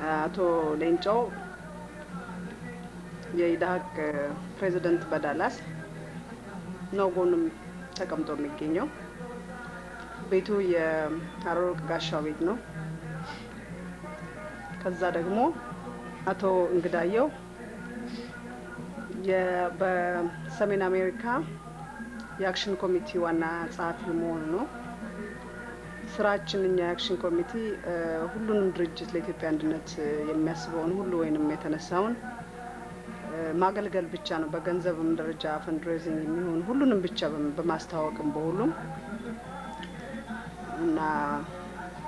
አቶ ሌንጮ የኢዳሃቅ ፕሬዝዳንት በዳላስ ነው ጎንም ተቀምጦ የሚገኘው። ቤቱ የሀረወርቅ ጋሻው ቤት ነው። ከዛ ደግሞ አቶ እንግዳየው በሰሜን አሜሪካ የአክሽን ኮሚቴ ዋና ጸሐፊ መሆኑ ነው። ስራችን እኛ የአክሽን ኮሚቴ ሁሉንም ድርጅት ለኢትዮጵያ አንድነት የሚያስበውን ሁሉ ወይንም የተነሳውን ማገልገል ብቻ ነው። በገንዘብም ደረጃ ፈንድሬዚንግ የሚሆን ሁሉንም ብቻ በማስተዋወቅም በሁሉም እና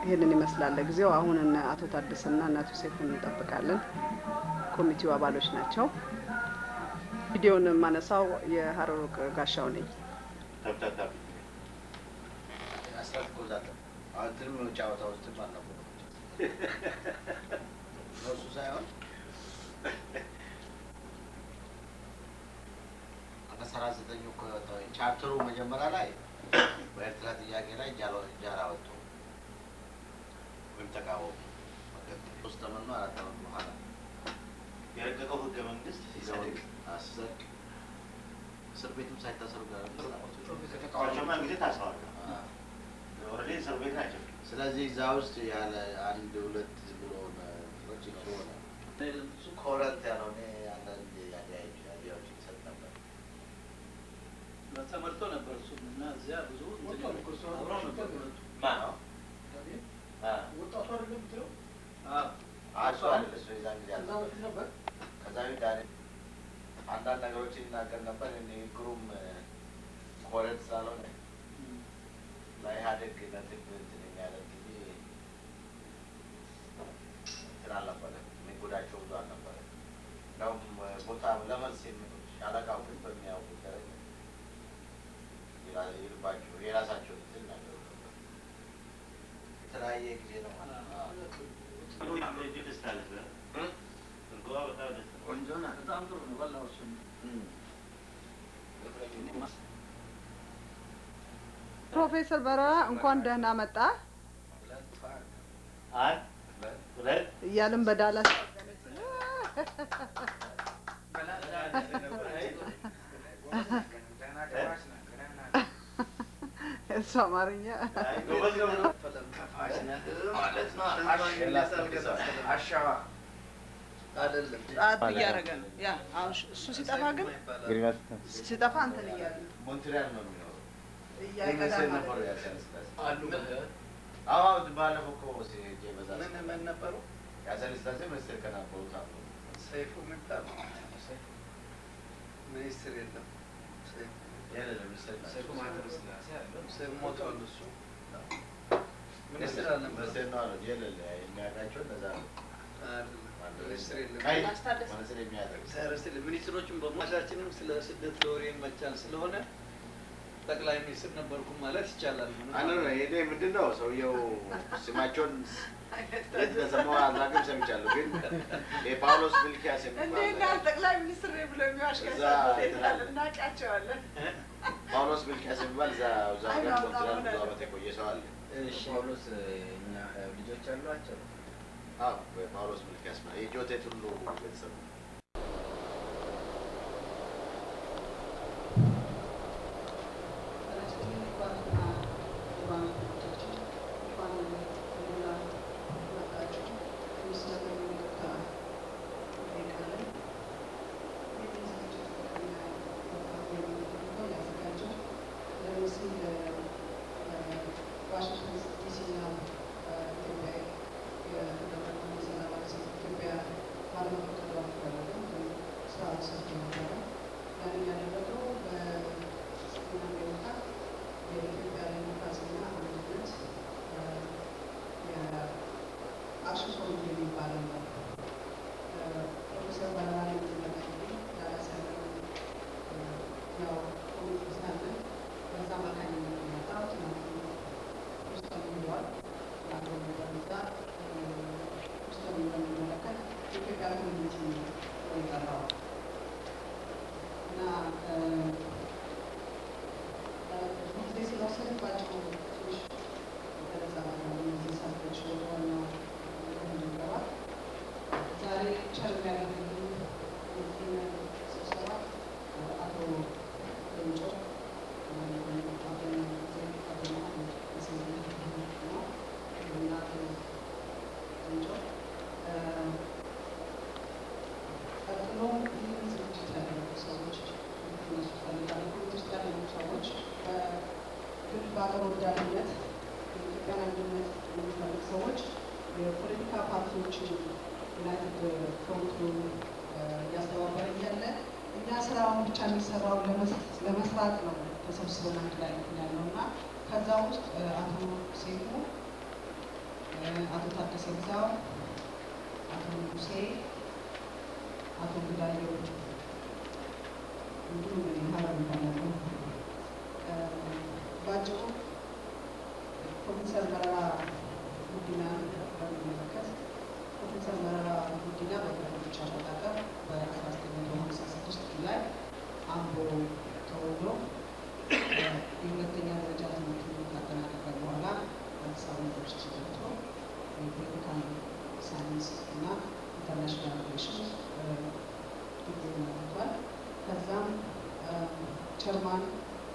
ይሄንን ይመስላል ለጊዜው። አሁን አቶ ታደሰና አቶ ሰይፉን እንጠብቃለን። ኮሚቴው አባሎች ናቸው። ቪዲዮውን ማነሳው የሀረወርቅ ጋሻው ነኝ። አንተም ጫወታ ውስጥ ማለት ነው እሱ ሳይሆን አሰራዘተኝ እኮ ቻፕተሩ መጀመሪያ ላይ በኤርትራ ጥያቄ ላይ ጃራ ወጥቶ ወይም ተቃወሙ ሶስት ተመኑ አራት ተመኑ በኋላ የረቀቀው ህገ መንግስት ይዘውት አስዘቅ እስር ቤትም ሳይታሰሩ ጋር ተቃዋሚዎች ጊዜ ታስረዋል። ኦሬዲ እስር ቤት ናቸው። ስለዚህ እዛ ውስጥ ያለ አንድ ሁለት ብሎ ነገሮች ይኖሩ ነው። እሱ ኮረንት ያልሆነ አንዳንድ ያዲያዎች ይሰጥ ነበር። ተመርጦ ነበር እሱም እና እዚያ ብዙ አብረው ነበር ማነው ወጣቱ አይደለም ብትለው አሱ አይደለም እሱ የዛን ጊዜ ነበር። ከዛ ዳኒ አንዳንድ ነገሮችን ይናገር ነበር። ንግግሩም ኮረንት ስላልሆነ ለኢህአዴግ ነጥብ እንትን የሚያደርግ ጊዜ እንትን አልነበረም። የሚጎዳቸው ብዙ አልነበረም። እንደውም ቦታ ለመልስ ሻለቃው ግን በሚያውቁት ደረጃ ይልባቸው የራሳቸው እንትን ነገሩ ነበር። የተለያየ ጊዜ ነው ማለት ነው። ቆንጆ ናት። በጣም ጥሩ ነው። በላው እሱን ፕሮፌሰር በረራ እንኳን ደህና መጣ እያልን በዳላስ እሱ አማርኛ ጣት እያደረገ ነው። ያ አሁን እሱ ሲጠፋ ግን ሲጠፋ እንትን እያለ ሞንትሪያል ነው የሚኖረው። ባለፈው እኮ ምን ነበሩ ያሰልስላሴ ሚኒስትር ከነበሩት አሉ። ሰይፉ ምጣም ሚኒስትር የለም የለም ሰይፉ ማለት ስላሴ አለ። ሰይፉ ሞቷል። እሱ ሚኒስትር አለ ሚኒስትር ነው አለ የለም የሚያውቃቸው እንደዛ ነው። ሚኒስትር የለም ማለት የሚያደርግ ሰረስል ሚኒስትሮችን በማሻችንም ስለ ስደት ለወሬ መቻል ስለሆነ ጠቅላይ ሚኒስትር ነበርኩ ማለት ይቻላል። አነ ነው ይሄ ምንድነው ሰውየው ስማቸውን ለተሰማው አላገም ሰምቻለሁ። ግን የጳውሎስ ሚልኪያስ እንዴና ጠቅላይ ሚኒስትር ብሎ የሚዋሽከዛ እናቃቸዋለን። ጳውሎስ ሚልኪያስ የሚባል እዛ ጋር ኮንትራት ብዙ ዓመት የቆየ ሰው አለ። እሺ ጳውሎስ እኛ ልጆች አሏቸው። አዎ ጳውሎስ ሚልኪያስ ማለት የጆቴት ሁሉ ቤተሰብ ቸር የሚያደርግልን ስብሰባ አቶ ሌንጮ ቀጥሎ ይህን ዝግጅት ያደረጉ ሰዎች እነሱ ፈልጋለሁ ውስጥ ያሉ ሰዎች በግል በአገር ወዳድነት የኢትዮጵያን አንድነት የሚፈልግ ሰዎች የፖለቲካ ፓርቲዎችን ዩናይትድ ፍሮንቱን እያስተባበረ እያለ እኛ ስራውን ብቻ የሚሰራው ለመስራት ነው ተሰብስበን አንድ ላይ ያለው እና ከዛ ውስጥ አቶ ሴፉ፣ አቶ ታደሰ ግዛው፣ አቶ ንጉሴ፣ አቶ ጉዳየው እንዲሁም ሀረር ይባላሉ። ባጭሩ ፕሮፌሰር መረራ ጉዲና በሚመለከት ፕሮፌሰር መረራ ጉዲና በፈረንጆች አቆጣጠር በ1956 ላይ አምቦ ተወልዶ የሁለተኛ ደረጃ ትምህርቱን ካጠናቀቀ በኋላ አዲስ አበባ ዩኒቨርሲቲ ገብቶ የፖለቲካል ሳይንስ እና ኢንተርናሽናል ሪሌሽንስ ዲግሪውን አግኝቷል። ከዛም ቸርማን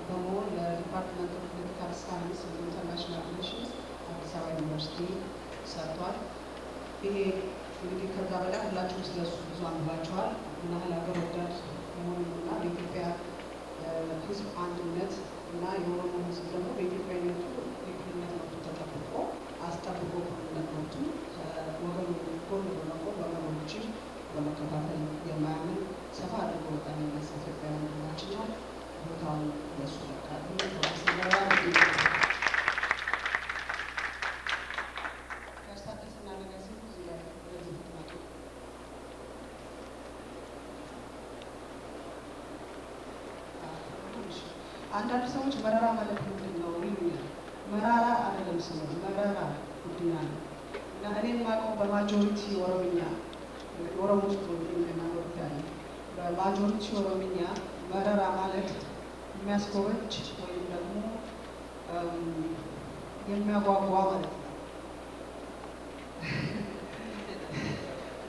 በመሆን ለዲፓርትመንት ኦፍ ፖለቲካል ሳይንስ እና ኢንተርናሽናል ሪሌሽንስ አዲስ አበባ ዩኒቨርሲቲ ሰርቷል። ይሄ እንግዲህ ከዛ በላይ ሁላችሁም ስለሱ ብዙ አንብባችኋል። ምን ያህል ሀገር ወዳድ መሆኑንና በኢትዮጵያ ሕዝብ አንድነት እና የኦሮሞ ሕዝብ ደግሞ በኢትዮጵያዊነቱ የእኩልነት መብቱ ተጠብቆ አስጠብቆ እኩልነት መብቱ ወገኑ ጎን በመቆም ወገኖችን በመከፋፈል የማያምን ሰፋ አድርጎ በጣም የሚነሳ ኢትዮጵያዊ ወንድማችን ነው። ቦታውን ለሱ ለቃሉ ያስታደሰና ነገር ሲሉ ለዚህ ትመጡ አንዳንድ ሰዎች መረራ ማለት ምንድን ነው ይሉኛል። መራራ አይደለም ስሙ መረራ ጉዲና ነው እና እኔም የማውቀው በማጆሪቲ ኦሮምኛ ኦሮሞ ውስጥ የሚናገሩት ያለ በማጆሪቲ ኦሮምኛ መረራ ማለት የሚያስጎበጅ ወይም ደግሞ የሚያጓጓ ማለት ነው።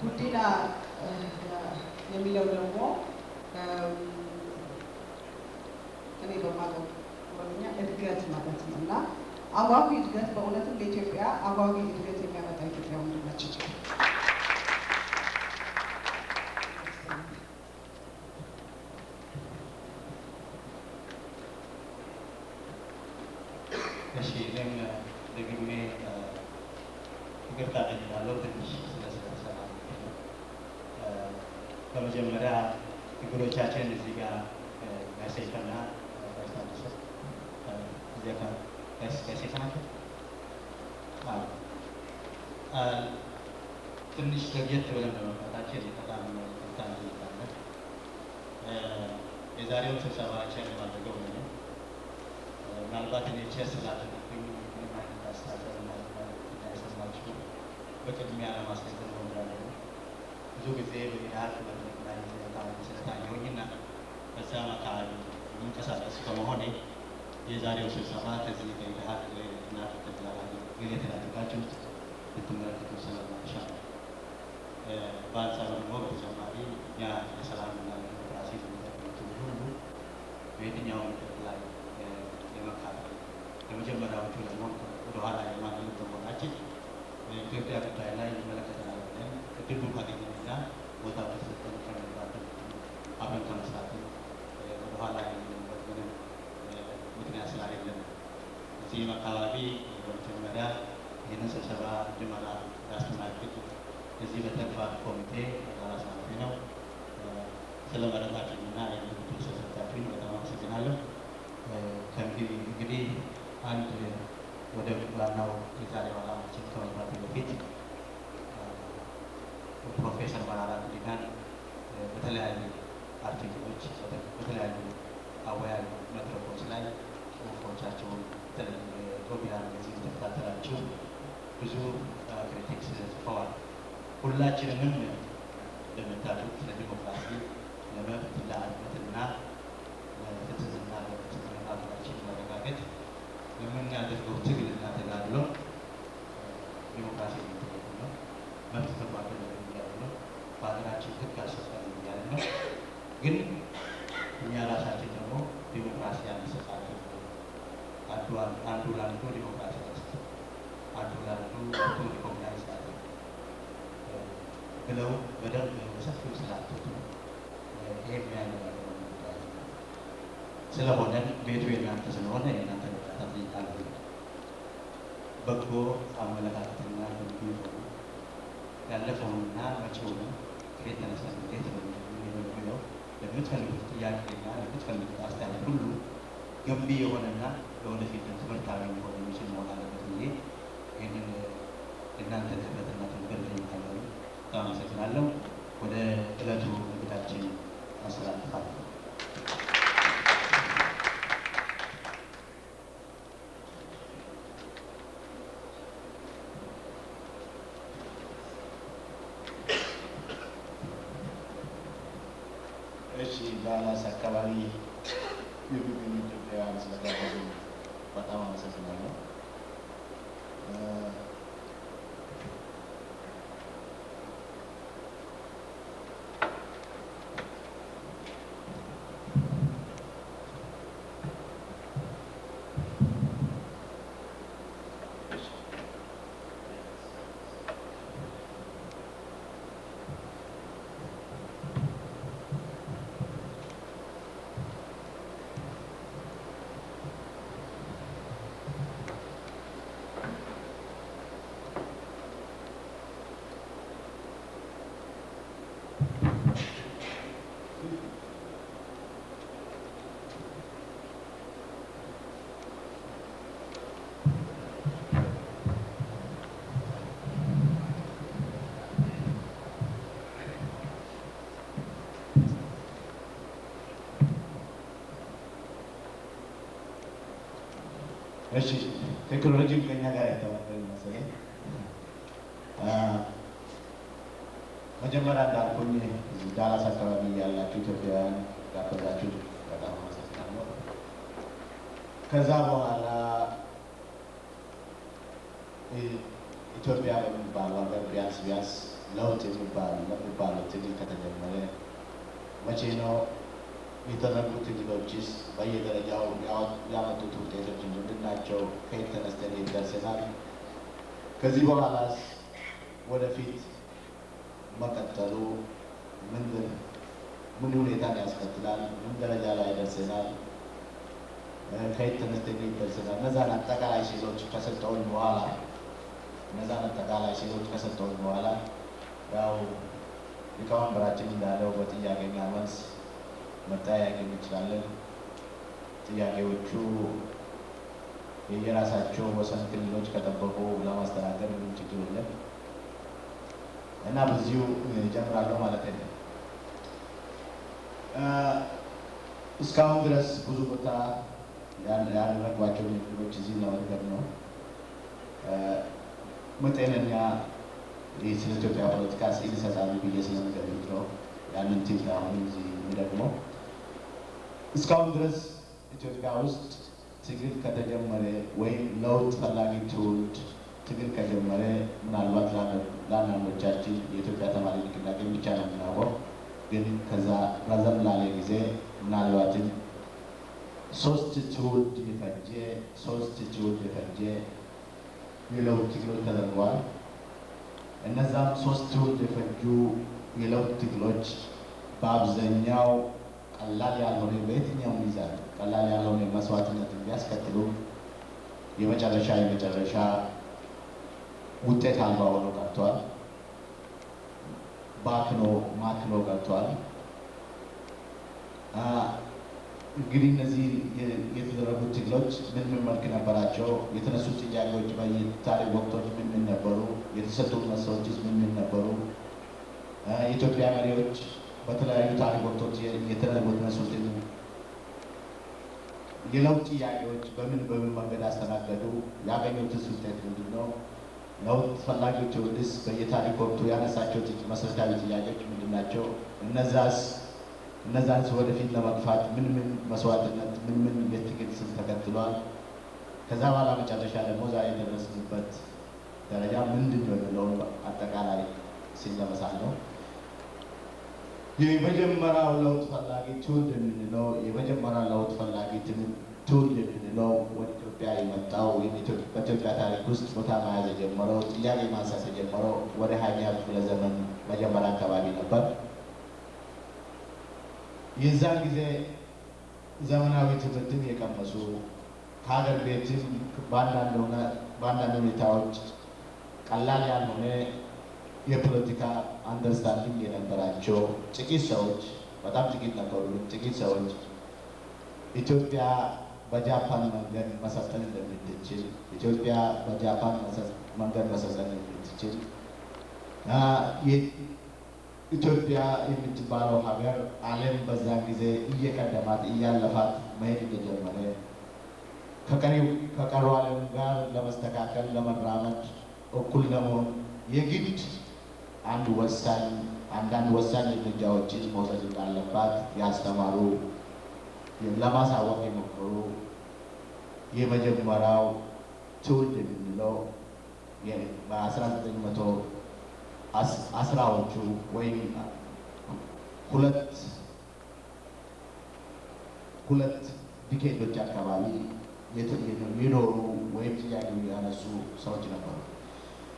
ጉዲና የሚለው ደግሞ እኔ በማውቀው ኦሮምኛ እድገት ማለት ነው እና አጓጊ እድገት በእውነትም ለኢትዮጵያ አጓጊ እድገት የሚያመጣ ኢትዮጵያ ወንድማችን ነው። እሺ እኔም ደግሜ ይቅርታ ጠይቃለሁ ትንሽ ስለሰራ። በመጀመሪያ ችግሮቻችን እዚህ ጋር ያሴፈና ታስታውሱ እዚህ ጋር ያሴፈናቸው ትንሽ ለየት ብለን በመምጣታችን በጣም በጣም ይታመን የዛሬውን ስብሰባችን የማድረገው ነው። ምናልባት እኔ ቼስ ስላደረግኩኝ ምንም አይነት አስተሳሰብ እንዳይሰማችሁ በቅድሚያ ለማስገንዘብ እወዳለሁ። ብዙ ጊዜ በኢዳት መድረክ ላይ ስለታየሁኝና በዛም አካባቢ የሚንቀሳቀስ ከመሆኔ የዛሬው ስብሰባ ከዚህ ከኢዳት እና ከተላላዩ ግሌት ላደርጋችሁ ልትመለከቱ ስለማሻ በአንጻሩ ደግሞ በተጨማሪ እኛ የሰላምና ዲሞክራሲ የሚጠቅሙትን ሁሉ በየትኛውም ላይ የመካፈል የመጀመሪያዎቹ ደግሞ ወደኋላ የማንነት በመሆናችን በኢትዮጵያ ጉዳይ ላይ ይመለከተናል ብለን እድሉ ካገኘንና ቦታ በተሰጠን ከመግባትን አብረን ከመስራት ወደኋላ የምንበት ምንም ምክንያት ስላሌለን እዚህም አካባቢ በመጀመሪያ ይህንን ስብሰባ እንድመራ ያስተናግድ እዚህ በተግባር ኮሚቴ ራሳፊ ነው። ስለመረጣችሁና የምትል ስለሰጣችሁኝ በጣም አመሰግናለሁ። እንግዲህ አንድ ወደ ዋናው የዛሬው ዓላማችን ከመግባት በፊት ፕሮፌሰር መረራ ጉዲናን በተለያዩ አርቲክሎች በተለያዩ አወያይ መድረኮች ላይ ጽሁፎቻቸውን ቶቢያን ዚህ ተከታተላችሁ ብዙ ክሪቲክስ ጽፈዋል። ሁላችንንም እንደምታሉት ለዲሞክራሲ ለመብት ለአንድነትና ለፍትህና ለሀገራችን መረጋገጥ የምናደርገው ትግልና ተጋድሎ ዲሞክራሲ የሚጠይቅ ነው። መብት ተቋደለ የሚያሉ ነው። በሀገራችን ግን እኛ ራሳችን ደግሞ ዲሞክራሲ አንሰጣለን። አንዱ ለአንዱ ዲሞክራሲ መስጠት፣ አንዱ ለአንዱ ሪኮግናይዝ ማድረግ ብለው በደንብ በሰፊው ስላጡት ይሄ የሚያነጋግረው ጉዳይ ስለሆነ ቤቱ የእናንተ ስለሆነ የእናንተ እርዳታ ጠይቃለሁ። በጎ አመለካከትና ልምዱ ያለፈውንና መጪውንም ከየት ተነስተን እንዴት ነው የሚለው ለምትፈልጉት ጥያቄና ለምትፈልጉት አስተያየት ሁሉ ገንቢ የሆነና ለወደፊት ትምህርታዊ ሊሆን የሚችል መሆን አለበት ብዬ ይህንን እናንተ ክብረትና ትብብር ጠይቃለሁ። በጣም አመሰግናለሁ። ወደ ዕለቱ እንግዳችን አስተላልፋለሁ። እሺ፣ ዳላስ አካባቢ የሚገኙ ኢትዮጵያውያን ስለጋበዙ በጣም አመሰግናለሁ። እሺ፣ ቴክኖሎጂም ከኛ ጋር የተባበረ መሰለኝ። መጀመሪያ እንዳልኩኝ ዳላስ አካባቢ ያላችሁ ኢትዮጵያውያን ጋበዛችሁ በጣም አመሰግናለሁ። ከዛ በኋላ ኢትዮጵያ በሚባለው ሀገር ቢያንስ ለውጥ የሚባለው ትግል ከተጀመረ መቼ ነው? የተደረጉት ትግሎችስ በየደረጃው ያመጡት ውጤቶች ምንድን ናቸው? ከየት ተነስተን የት ደርሰናል? ከዚህ በኋላስ ወደፊት መቀጠሉ ምን ሁኔታን ያስከትላል? ምን ደረጃ ላይ ደርሰናል? ከየት ተነስተን የት ደርሰናል? እነዛን አጠቃላይ ሴሎች ከሰጠውኝ በኋላ ያው ሊቀመንበራችን እንዳለው በጥያቄና መልስ መጠያየቅ እንችላለን። ጥያቄዎቹ የየራሳቸው ወሰን ክልሎች ከጠበቁ ለማስተናገድ ምንም ችግር የለም እና በዚሁ እጀምራለሁ ማለት ነው። እስካሁን ድረስ ብዙ ቦታ ያደረጓቸው ንግግሮች እዚህ ለመንገድ ነው። መጠነኛ ስለ ኢትዮጵያ ፖለቲካ ስዕል ይሰጣሉ ብዬ ስለምገምት ነው ያንን ቲም አሁን እዚህ የሚደግመው። እስካሁን ድረስ ኢትዮጵያ ውስጥ ትግል ከተጀመረ ወይም ለውጥ ፈላጊ ትውልድ ትግል ከጀመረ ምናልባት ለአንዳንዶቻችን የኢትዮጵያ ተማሪ ንቅናቄ ብቻ ነው የምናውቀው። ግን ከዛ ረዘም ላለ ጊዜ ምናልባትም ሶስት ትውልድ የፈጀ የለውጥ ትግሎች ተደርገዋል። እነዛም ሶስት ትውልድ የፈጁ የለውጥ ትግሎች በአብዛኛው ቀላል ያልሆነ በየትኛው ሚዛን ቀላል ያልሆነ መስዋዕትነት ቢያስከትሉ የመጨረሻ ውጤት አልባ ሆኖ ቀርቷል። ማክኖ ቀርቷል። እንግዲህ እነዚህ የተደረጉት ትግሎች ምን መልክ ነበራቸው? የተነሱት ጥያቄዎች በታሪክ ወቅቶች ምን ነበሩ? የተሰጡት መልሶችስ ምን ነበሩ? የኢትዮጵያ መሪዎች በተለያዩ ታሪክ ወቅቶች የተነሱትን የለውጥ ጥያቄዎች በምን መንገድ አስተናገዱ? ያገኙትስ ውጤት ምንድን ነው? ለውጥ ፈላጊዎች ወደስ በየታሪክ ወቅቱ ያነሳቸው መሰረታዊ ጥያቄዎች ምንድን ናቸው? እነዛን ወደፊት ለመግፋት ምን መስዋዕትነት ምን የትግል ስልት ተከትሏል? ከዛ በኋላ መጨረሻ ደግሞ ዛሬ የደረስንበት ደረጃ ምንድን ነው የሚለውን አጠቃላይ ሲለመሳል ነው። የመጀመሪያው ለውጥ ፈላጊ ትውልድ የምንለው የመጀመሪያው ለውጥ ፈላጊ ትውልድ የምንለው ወደ ኢትዮጵያ የመጣው በኢትዮጵያ ታሪክ ውስጥ ቦታ መያዝ የጀመረው ጥያቄ ማንሳት የጀመረው ወደ 20ኛው ክፍለ ዘመን መጀመሪያ አካባቢ ነበር። የዛን ጊዜ ዘመናዊ ትምህርትን የቀመሱ ከሀገር ቤትም በአንዳንድ ሁኔታዎች ቀላል ያልሆነ የፖለቲካ አንደርስታንዲንግ የነበራቸው ጥቂት ሰዎች፣ በጣም ጥቂት ነበሩ፣ ጥቂት ሰዎች ኢትዮጵያ በጃፓን መንገድ መሰልጠን እንደምትችል፣ ኢትዮጵያ በጃፓን መንገድ መሰልጠን እንደምትችል፣ ኢትዮጵያ የምትባለው ሀገር ዓለም በዛን ጊዜ እየቀደማት እያለፋት መሄድ እንደጀመረ ከቀረው ዓለም ጋር ለመስተካከል ለመራመድ እኩል ለመሆን የግድ አንዳንድ ወሳኝ እርምጃዎችን መውሰድ እንዳለባት ያስተማሩ ለማሳወቅ የሞከሩ የመጀመሪያው ትውልድ የምንለው በ1910ዎቹ ወይም ሁለት ዲኬዶች አካባቢ የኖሩ ወይም ጥያቄ ያነሱ ሰዎች ነበሩ።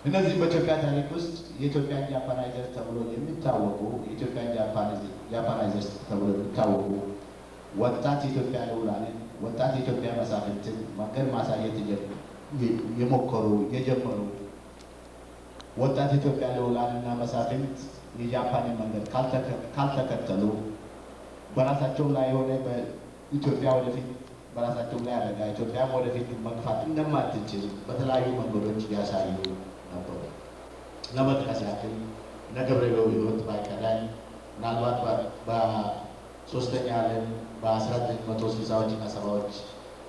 እነዚህ በኢትዮጵያ ታሪክ ውስጥ የኢትዮጵያን ጃፓናይዘርስ ተብሎ የሚታወቁ ወጣት የኢትዮጵያ ልዑላንን ወጣት የኢትዮጵያ መሳፍንትን መንገድ ማሳየት የጀመሩ ወጣት የኢትዮጵያ ልዑላንና መሳፍንት የጃፓንን መንገድ ካልተከተሉ በራሳቸው ላይ የሆነ በኢትዮጵያ ወደፊት በራሳቸው ላይ አደጋ ኢትዮጵያም ወደፊት መግፋት እንደማትችል በተለያዩ መንገዶች ያሳዩ ነበሩ። ለመጥቀስ ያክል እነ ገብረገው ሕይወት ባይከዳኝ ምናልባት በሶስተኛ ዓለም በ1960ዎች እና 70ዎች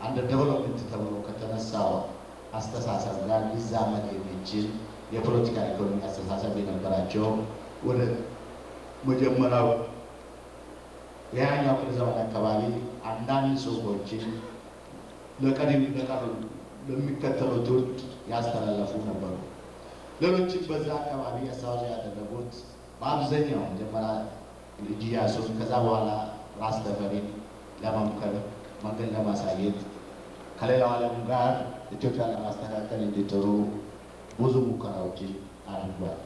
አንደር ዴቨሎፕመንት ተብሎ ከተነሳው አስተሳሰብ ጋር ሊዛመድ የሚችል የፖለቲካ ኢኮኖሚ አስተሳሰብ የነበራቸው ወደ መጀመሪያው የ20ኛው ክፍለ ዘመን አካባቢ አንዳንድ ጽሑፎችን ለሚከተለው ትውልድ ያስተላለፉ ነበሩ። ሌሎችም በዛ አካባቢ አስተዋጽኦ ያደረጉት በአብዛኛው መጀመሪያ ልጅ ኢያሱን ከዛ በኋላ ራስ ተፈሪን ለመምከር መንገድ ለማሳየት ከሌላው ዓለም ጋር ኢትዮጵያ ለማስተካከል እንዲጥሩ ብዙ ሙከራዎችን አድርጓል።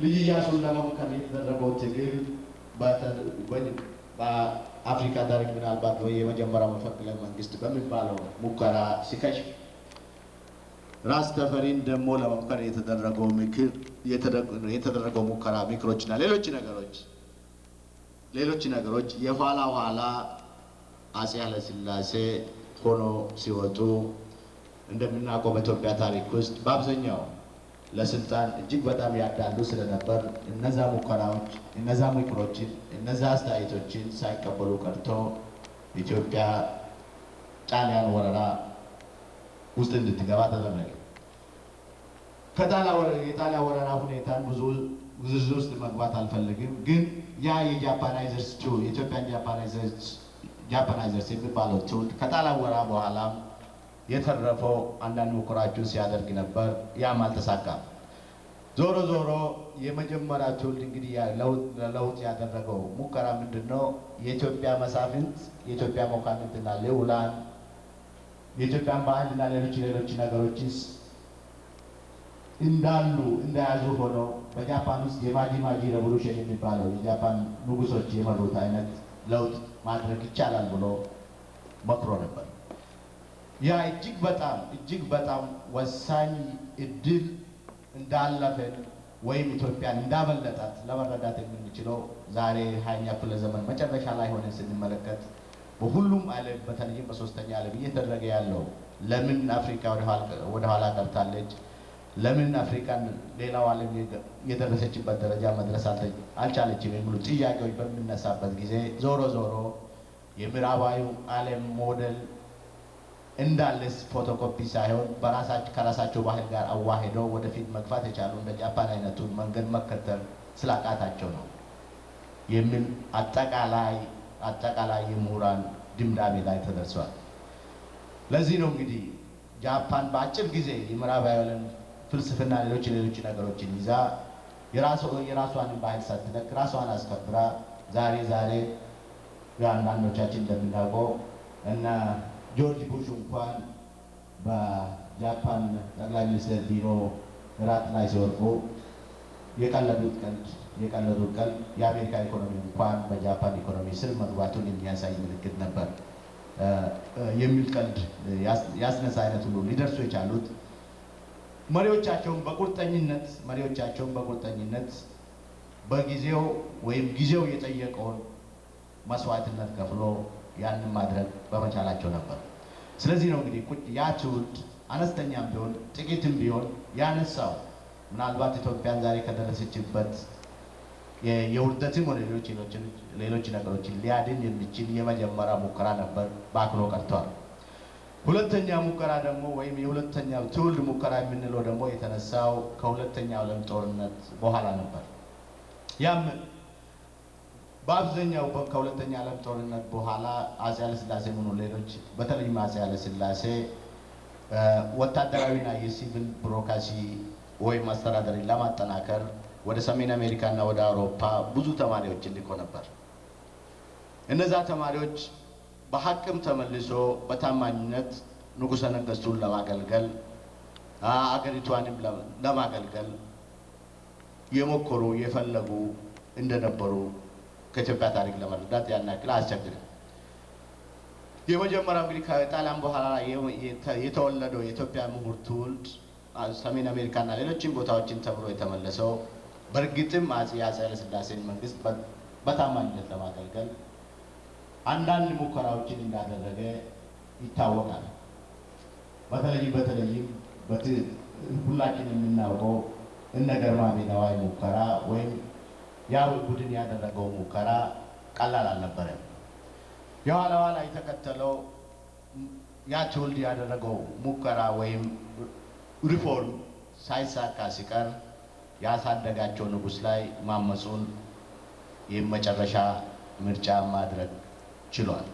ልጅ ኢያሱን ለመምከር የተደረገው ትግል በአፍሪካ ታሪክ ምናልባት የመጀመሪያው መፈንቅለ መንግስት በሚባለው ሙከራ ሲከሽፍ ራስ ተፈሪን ደግሞ ለመምከር የተደረገው ሙከራ ምክሮችና ሌሎች ነገሮች የኋላ አፄ ኃይለሥላሴ ሆኖ ሲወጡ እንደምናውቀው በኢትዮጵያ ታሪክ ውስጥ በአብዛኛው ለስልጣን እጅግ በጣም ያዳሉ ስለነበር እነዛ ሙከራዎች፣ እነዛ ምክሮችን፣ እነዛ አስተያየቶችን ሳይቀበሉ ቀርቶ ኢትዮጵያ ጣሊያን ወረራ ውስጥ እንድትገባ ተደረገ። የጣሊያን ወረራ ሁኔታን ብዙ ዝርዝር ውስጥ መግባት አልፈልግም። ግን ያ የኢትዮጵያን ጃፓናይዘርስ የሚባለው ትውልድ ከጣሊያን ወረራ በኋላም የተረፈው አንዳንድ ሙከራዎችን ሲያደርግ ነበር። ያም አልተሳካም። ዞሮ የመጀመሪያ ትውልድ እንግዲህ ለውጥ ያደረገው ሙከራ ምንድን ነው? የኢትዮጵያ መሳፍንት፣ የኢትዮጵያ መኳንንትና ልዑላን የኢትዮጵያን ባህልና ሌሎች ነገሮችን እንደያዙ ሆነው በጃፓን ውስጥ የማጂ ሬቮሉሽን የሚባለው የጃፓን ንጉሶች የመሩት አይነት ለውጥ ማድረግ ይቻላል ብሎ መክሮ ነበር። ያ እጅግ በጣም ወሳኝ እድል እንዳለፈን ወይም ኢትዮጵያን እንዳበለጣት ለመረዳት የምንችለው ዛሬ 20ኛ ክፍለ ዘመን መጨረሻ ላይ ሆነን ስንመለከት በሁሉም ዓለም በተለይም በሶስተኛ ዓለም እየተደረገ ያለው ለምን አፍሪካ ወደ ኋላ ቀርታለች፣ ለምን አፍሪካን ሌላው ዓለም የደረሰችበት ደረጃ መድረስ አልቻለችም የሚሉ ጥያቄዎች በሚነሳበት ጊዜ ዞሮ የምዕራባዊው ዓለም ሞዴል እንዳለስ ፎቶኮፒ ሳይሆን ከራሳቸው ባህል ጋር አዋህደው ወደፊት መግፋት የቻሉ እንደ ጃፓን አይነቱን መንገድ መከተል ስላቃታቸው ነው የሚል አጠቃላይ የምሁራን ድምዳሜ ላይ ተደርሷል። ለዚህ ነው እንግዲህ ጃፓን በአጭር ጊዜ የምዕራባውያን ፍልስፍና ሌሎች ነገሮችን ይዛ የራሷን ባህል ሳትለቅ ራሷን አስከብራ ዛሬ አንዳንዶቻችን እንደምናውቀው እና ጆርጅ ቡሽ እንኳን በጃፓን ጠቅላይ ሚኒስትር ቢሮ ራት ላይ ሲወርቁ የቀለዱት ቀልድ የአሜሪካ ኢኮኖሚ እንኳን በጃፓን ኢኮኖሚ ስር መግባቱን የሚያሳይ ምልክት ነበር የሚል ቀልድ ያስነሳ አይነት ሁሉ ሊደርሱ የቻሉት መሪዎቻቸውን በቁርጠኝነት በጊዜው ወይም ጊዜው የጠየቀውን መስዋዕትነት ከፍሎ ያንን ማድረግ በመቻላቸው ነበር። ስለዚህ ነው እንግዲህ ያ ትውልድ አነስተኛም ቢሆን ጥቂትም ቢሆን ያነሳው ምናልባት ኢትዮጵያን ዛሬ ከደረሰችበት የውርደትም ሆነ ሌሎች ነገሮችን ሊያድን የሚችል የመጀመሪያ ሙከራ ነበር፣ ባክኖ ቀርቷል። ሁለተኛ ሙከራ ደግሞ ወይም የሁለተኛው ትውልድ ሙከራ የምንለው ደግሞ የተነሳው ከሁለተኛው ዓለም ጦርነት በኋላ ነበር። ያም በአብዛኛው ከሁለተኛው ዓለም ጦርነት በኋላ አፄ ኃይለሥላሴ ሆኑ ሌሎች በተለይም አፄ ኃይለሥላሴ ወታደራዊና የሲቪል ቢሮክራሲ ወይም አስተዳደርን ለማጠናከር ወደ ሰሜን አሜሪካ እና ወደ አውሮፓ ብዙ ተማሪዎችን ልኮ ነበር። እነዛ ተማሪዎች በሐቅም ተመልሶ በታማኝነት ንጉሠ ነገሥቱን ለማገልገል አገሪቷንም ለማገልገል የሞከሩ የፈለጉ እንደነበሩ ከኢትዮጵያ ታሪክ ለመረዳት ያን ያክል አያስቸግርም። የመጀመሪያው እንግዲህ ከጣሊያን በኋላ የተወለደው የኢትዮጵያ ምሁር ትውልድ ሰሜን አሜሪካና ሌሎችም ቦታዎችን ተብሎ የተመለሰው በእርግጥም አፄ ኃይለሥላሴን መንግስት በታማኝነት ለማገልገል አንዳንድ ሙከራዎችን እንዳደረገ ይታወቃል። በተለይም ሁላችን የምናውቀው እነ ገርማሜ ነዋይ ሙከራ ወይም ያው ቡድን ያደረገው ሙከራ ቀላል አልነበረም። የኋላ የተከተለው ያ ትውልድ ያደረገው ሙከራ ወይም ሪፎርም ሳይሳካ ሲቀር ያሳደጋቸው ንጉሥ ላይ ማመፁን የመጨረሻ ምርጫ ማድረግ ችሏል።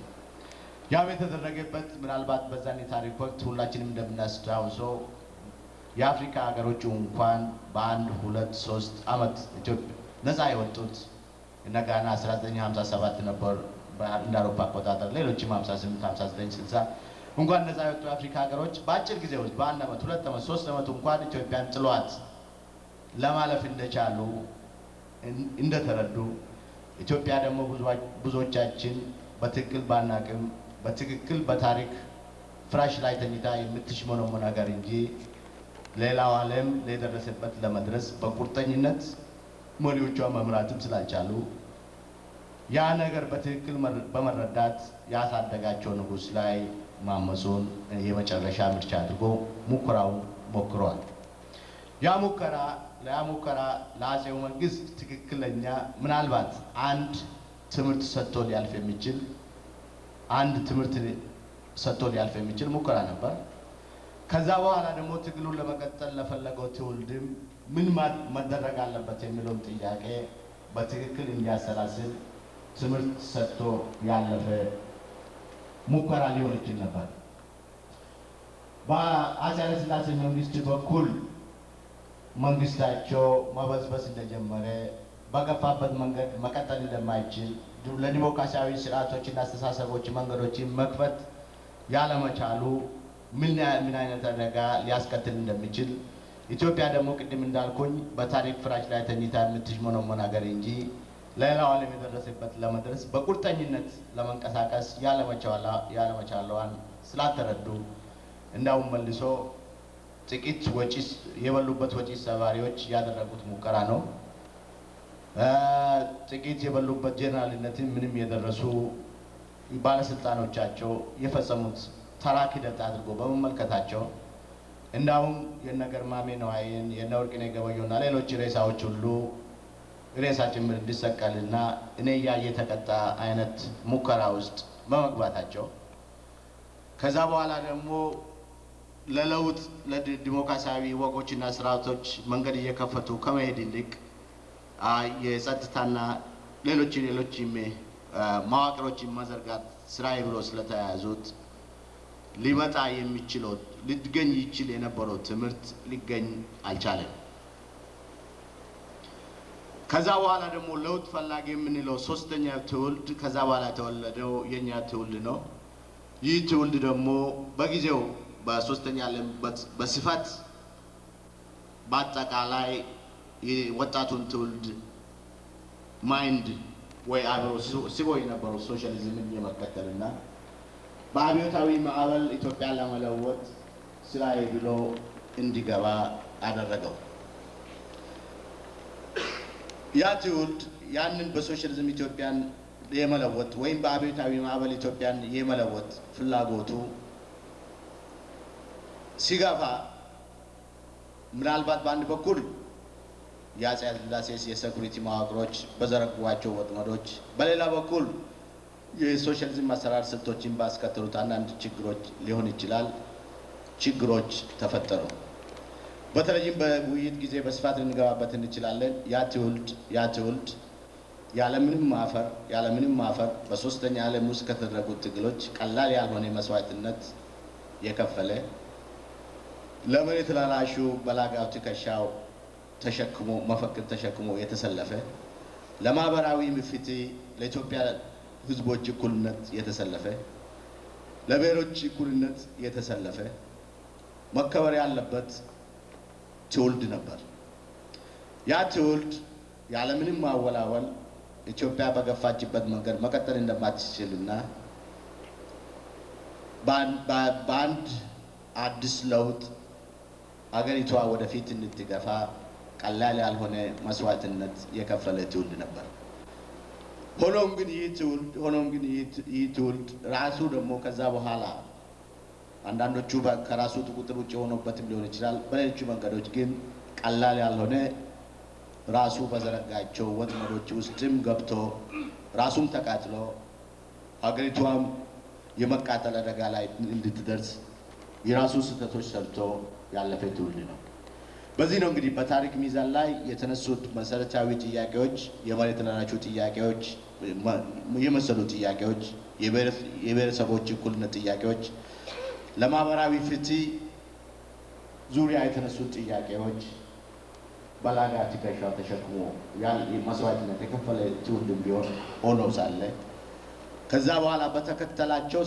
ያም የተደረገበት ምናልባት በዛን የታሪክ ወቅት ሁላችንም እንደምናስታውሰው የአፍሪካ ሀገሮች እንኳን በአንድ 2-3 ዓመት ኢትዮጵያ ነፃ የወጡት እነ ጋና 1957 ነበር እንደ አውሮፓ አቆጣጠር፣ ሌሎችም 58፣ 59፣ 60 እንኳን ነፃ የወጡ የአፍሪካ ሀገሮች በአጭር ጊዜ ውስጥ በ1 ዓመት፣ 2 ዓመት፣ 3 ዓመት እንኳን ኢትዮጵያን ጥሏት ለማለፍ እንደቻሉ እንደተረዱ ኢትዮጵያ ደግሞ ብዙዎቻችን በትክክል ባናቅም በትክክል በታሪክ ፍራሽ ላይ ተኝታ የምትሽሞነሞን ሀገር እንጂ ሌላው ዓለም ለደረሰበት ለመድረስ በቁርጠኝነት መሪዎቿ መምራትም ስላልቻሉ ያ ነገር በትክክል በመረዳት ያሳደጋቸው ንጉሥ ላይ ማመፁን የመጨረሻ ምርጫ አድርጎ ሙከራውን ሞክሯል። ያ ሙከራ ለአፄው መንግስት ትክክለኛ ምናልባት አንድ ትምህርት ሰጥቶ ሊያልፍ የሚችል ሙከራ ነበር። ከዛ በኋላ ደግሞ ትግሉን ለመቀጠል ለፈለገው ትውልድም ምን መደረግ አለበት የሚለውን ጥያቄ በትክክል እንዲያሰላስል ትምህርት ሰጥቶ ያለፈ ሙከራ ሊሆን ይችል ነበር። በአፄ ኃይለሥላሴ መንግስት በኩል መንግስታቸው መበዝበዝ እንደጀመረ በገፋበት መንገድ መቀጠል እንደማይችል ለዲሞክራሲያዊ ስርዓቶችና አስተሳሰቦች መንገዶችን መክፈት ያለመቻሉ ምን አይነት አደጋ ሊያስከትል እንደሚችል ኢትዮጵያ ደግሞ ቅድም እንዳልኩኝ በታሪክ ፍራሽ ላይ ተኝታ የምትሽሞነሞን ሀገር እንጂ ሌላው ዓለም የደረሰበት ለመድረስ በቁርጠኝነት ለመንቀሳቀስ ያለመቻሏን ስላልተረዱ እንዳውም መልሶ ጥቂት የበሉበት ወጪ ሰባሪዎች ያደረጉት ሙከራ ነው። ጥቂት የበሉበት ጀነራልነትን ምንም የደረሱ ባለስልጣኖቻቸው የፈጸሙት ተራ ክህደት አድርጎ በመመልከታቸው እንዳውም የነ ገርማሜ ነዋይን የነ ወርቅነህ ገበየሁና ሌሎች ሬሳዎች ሁሉ ሬሳ ጭምር እንዲሰቀልና እኔ እያየ የተቀጣ አይነት ሙከራ ውስጥ በመግባታቸው ከዛ በኋላ ደግሞ ለለውጥ ለዲሞክራሲያዊ ወጎችና ስርዓቶች መንገድ እየከፈቱ ከመሄድ ይልቅ የጸጥታና ሌሎች መዋቅሮችን መዘርጋት ስራዬ ብሎ ስለተያያዙት ሊመጣ የሚችለው ሊገኝ ይችል የነበረው ትምህርት ሊገኝ አልቻለም። ከዛ በኋላ ደግሞ ለውጥ ፈላጊ የምንለው ሶስተኛ ትውልድ ከዛ በኋላ የተወለደው የኛ ትውልድ ነው። ይህ ትውልድ ደግሞ በጊዜው በሶስተኛ ዓለም በስፋት በአጠቃላይ ወጣቱን ትውልድ ማይንድ ወይ አብሮ ስቦ የነበረው ሶሻሊዝምን የመከተልና በአብዮታዊ ማዕበል ኢትዮጵያን ለመለወጥ ስራዬ ብሎ እንዲገባ አደረገው። ያ ትውልድ ያንን በሶሻሊዝም ኢትዮጵያን የመለወጥ ወይም በአብዮታዊ ማዕበል ኢትዮጵያን የመለወጥ ፍላጎቱ ሲገፋ ምናልባት በአንድ በኩል የአፄ ኃይለ ሥላሴ የሴኩሪቲ መዋቅሮች በዘረጓቸው ወጥመዶች፣ በሌላ በኩል የሶሻሊዝም አሰራር ስልቶችን ባስከተሉት አንዳንድ ችግሮች ሊሆን ይችላል ችግሮች ተፈጠሩ። በተለይም በውይይት ጊዜ በስፋት ልንገባበት እንችላለን። ያ ትውልድ ያለምንም ማፈር በሶስተኛ ዓለም ውስጥ ከተደረጉት ትግሎች ቀላል ያልሆነ መስዋዕትነት የከፈለ ለመሬት ላራሹ በላጋው ትከሻው ተሸክሞ መፈክር ተሸክሞ የተሰለፈ ለማህበራዊ ፍትህ ለኢትዮጵያ ህዝቦች እኩልነት የተሰለፈ ለብሔሮች እኩልነት የተሰለፈ መከበር ያለበት ትውልድ ነበር። ያ ትውልድ ያለምንም ማወላወል ኢትዮጵያ በገፋችበት መንገድ መቀጠል እንደማትችልና በአንድ አዲስ ለውጥ አገሪቷ ወደፊት እንድትገፋ ቀላል ያልሆነ መስዋዕትነት የከፈለ ትውልድ ነበር። ሆኖም ግን ይህ ትውልድ ራሱ ደግሞ ከዛ በኋላ አንዳንዶቹ ከራሱ ቁጥጥር ውጭ የሆኑበትም ሊሆን ይችላል። በሌሎቹ መንገዶች ግን ቀላል ያልሆነ ራሱ በዘረጋቸው ወጥመዶች ውስጥም ገብቶ ራሱም ተቃጥሎ ሀገሪቷም የመቃጠል አደጋ ላይ እንድትደርስ የራሱ ስህተቶች ሰርቶ ያለፈ ትውልድ ነው። በዚህ ነው እንግዲህ በታሪክ ሚዛን ላይ የተነሱት መሰረታዊ ጥያቄዎች፣ የመሬት ላራሹ ጥያቄዎች የመሰሉ ጥያቄዎች፣ የብሔረሰቦች እኩልነት ጥያቄዎች፣ ለማህበራዊ ፍትህ ዙሪያ የተነሱት ጥያቄዎች በላጋ ትከሻው ተሸክሞ መስዋዕትነት የከፈለ ትውልድ ቢሆን ሆኖ ሳለ ከዛ በኋላ በተከተላቸው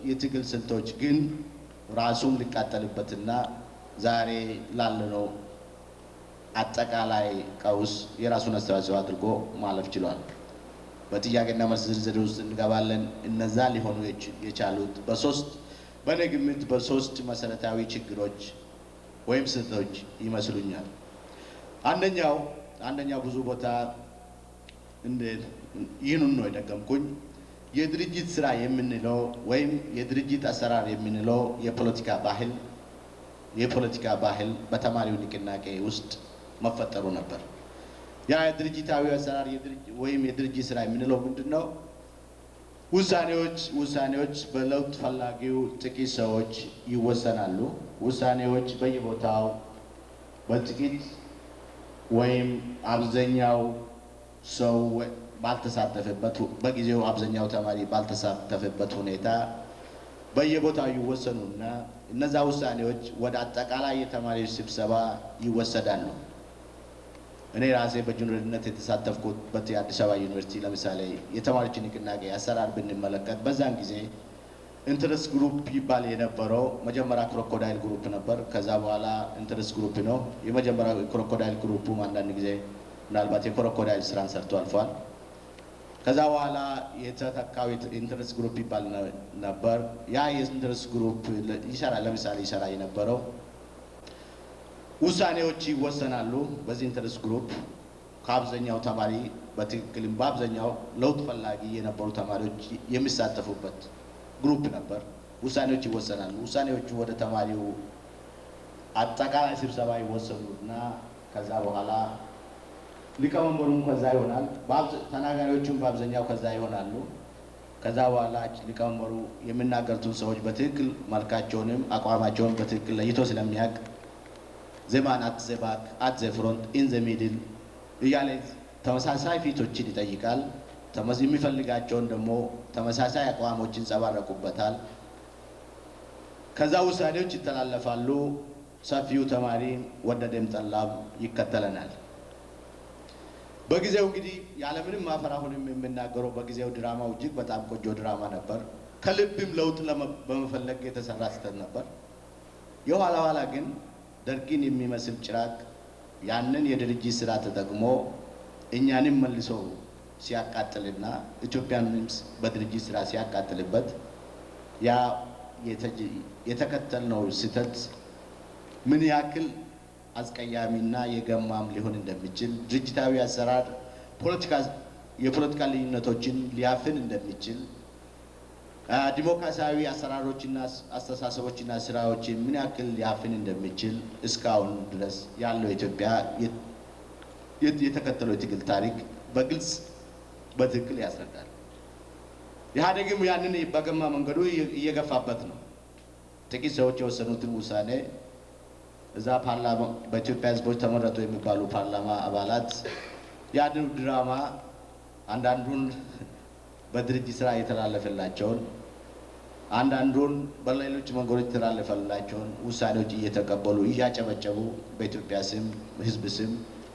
የትግል ስልቶች ግን ራሱን ሊቃጠልበትና ዛሬ ላለነው አጠቃላይ ቀውስ የራሱን አስተዋጽኦ አድርጎ ማለፍ ችሏል። በጥያቄና መልስ ዝርዝር ውስጥ እንገባለን። እነዛ ሊሆኑ የቻሉት በእኔ ግምት በሶስት መሰረታዊ ችግሮች ወይም ስህተቶች ይመስሉኛል። አንደኛው ብዙ ቦታ ይህንን ነው የደገምኩኝ። የድርጅት ስራ የምንለው ወይም የድርጅት አሰራር የምንለው የፖለቲካ ባህል በተማሪው ንቅናቄ ውስጥ መፈጠሩ ነበር። ያ የድርጅታዊ አሰራር ወይም የድርጅት ስራ የምንለው ምንድን ነው? ውሳኔዎች በለውጥ ፈላጊው ጥቂት ሰዎች ይወሰናሉ። ውሳኔዎች በየቦታው በጥቂት ወይም አብዛኛው ሰው ባልተሳተፈበት በጊዜው አብዛኛው ተማሪ ባልተሳተፈበት ሁኔታ በየቦታው ይወሰኑና እነዛ ውሳኔዎች ወደ አጠቃላይ የተማሪዎች ስብሰባ ይወሰዳሉ። እኔ ራሴ በጁኒየርነት የተሳተፍኩበት የአዲስ አበባ ዩኒቨርሲቲ ለምሳሌ የተማሪዎች ንቅናቄ አሰራር ብንመለከት በዛን ጊዜ ኢንተረስት ግሩፕ ይባል የነበረው መጀመሪያ ክሮኮዳይል ግሩፕ ነበር። ከዛ በኋላ ኢንተረስት ግሩፕ ነው። የመጀመሪያው ክሮኮዳይል ግሩፕ አንዳንድ ጊዜ ምናልባት የክሮኮዳይል ስራን ሰርቶ አልፏል። ከዛ በኋላ የተተካው ኢንተረስት ግሩፕ ይባል ነበር። ያ የኢንተረስት ግሩፕ ለምሳሌ ይሰራ የነበረው ውሳኔዎች ይወሰናሉ። በዚህ ኢንተረስት ግሩፕ ከአብዛኛው ተማሪ በትክክልም በአብዛኛው ለውጥ ፈላጊ የነበሩ ተማሪዎች የሚሳተፉበት ግሩፕ ነበር። ውሳኔዎች ይወሰናሉ። ውሳኔዎቹ ወደ ተማሪው አጠቃላይ ስብሰባ ይወሰኑና ከዛ በኋላ ሊቀመንበሩም ከዛ ይሆናል፣ ተናጋሪዎቹም በአብዛኛው ከዛ ይሆናሉ። ከዛ በኋላ ሊቀመንበሩ የሚናገሩትን ሰዎች በትክክል መልካቸውንም አቋማቸውን በትክክል ለይቶ ስለሚያውቅ ዘማን አት ዘ ባክ አት ዘ ፍሮንት ኢን ዘ ሚድል እያለ ተመሳሳይ ፊቶችን ይጠይቃል። የሚፈልጋቸውን ደግሞ ተመሳሳይ አቋሞችን ይንጸባረቁበታል። ከዛ ውሳኔዎች ይተላለፋሉ። ሰፊው ተማሪ ወደደም ጠላም ይከተለናል። በጊዜው እንግዲህ ያለምንም ማፈር አሁንም የምናገረው በጊዜው ድራማው እጅግ በጣም ቆንጆ ድራማ ነበር። ከልብም ለውጥ በመፈለግ የተሰራ ስህተት ነበር። የኋላ ኋላ ግን ደርግን የሚመስል ጭራቅ ያንን የድርጅት ስራ ተጠቅሞ እኛንም መልሶ ሲያቃጥልና ኢትዮጵያንም በድርጅት ስራ ሲያቃጥልበት ያ የተከተልነው ስህተት ምን ያክል አስቀያሚና የገማም ሊሆን እንደሚችል ድርጅታዊ አሰራር የፖለቲካ ልዩነቶችን ሊያፍን እንደሚችል ዲሞክራሲያዊ አሰራሮችና አስተሳሰቦችና ስራዎችን ምን ያክል ሊያፍን እንደሚችል እስካሁን ድረስ ያለው ኢትዮጵያ የተከተለው የትግል ታሪክ በግልጽ በትክክል ያስረዳል። ኢህአዴግም ያንን በገማ መንገዱ እየገፋበት ነው። ጥቂት ሰዎች የወሰኑትን ውሳኔ እዛ ፓርላማ በኢትዮጵያ ሕዝቦች ተመረጡ የሚባሉ ፓርላማ አባላት ያንን ድራማ አንዳንዱን በድርጅት ስራ የተላለፈላቸውን አንዳንዱን በሌሎች መንገዶች የተላለፈላቸውን ውሳኔዎች እየተቀበሉ እያጨበጨቡ በኢትዮጵያ ስም ሕዝብ ስም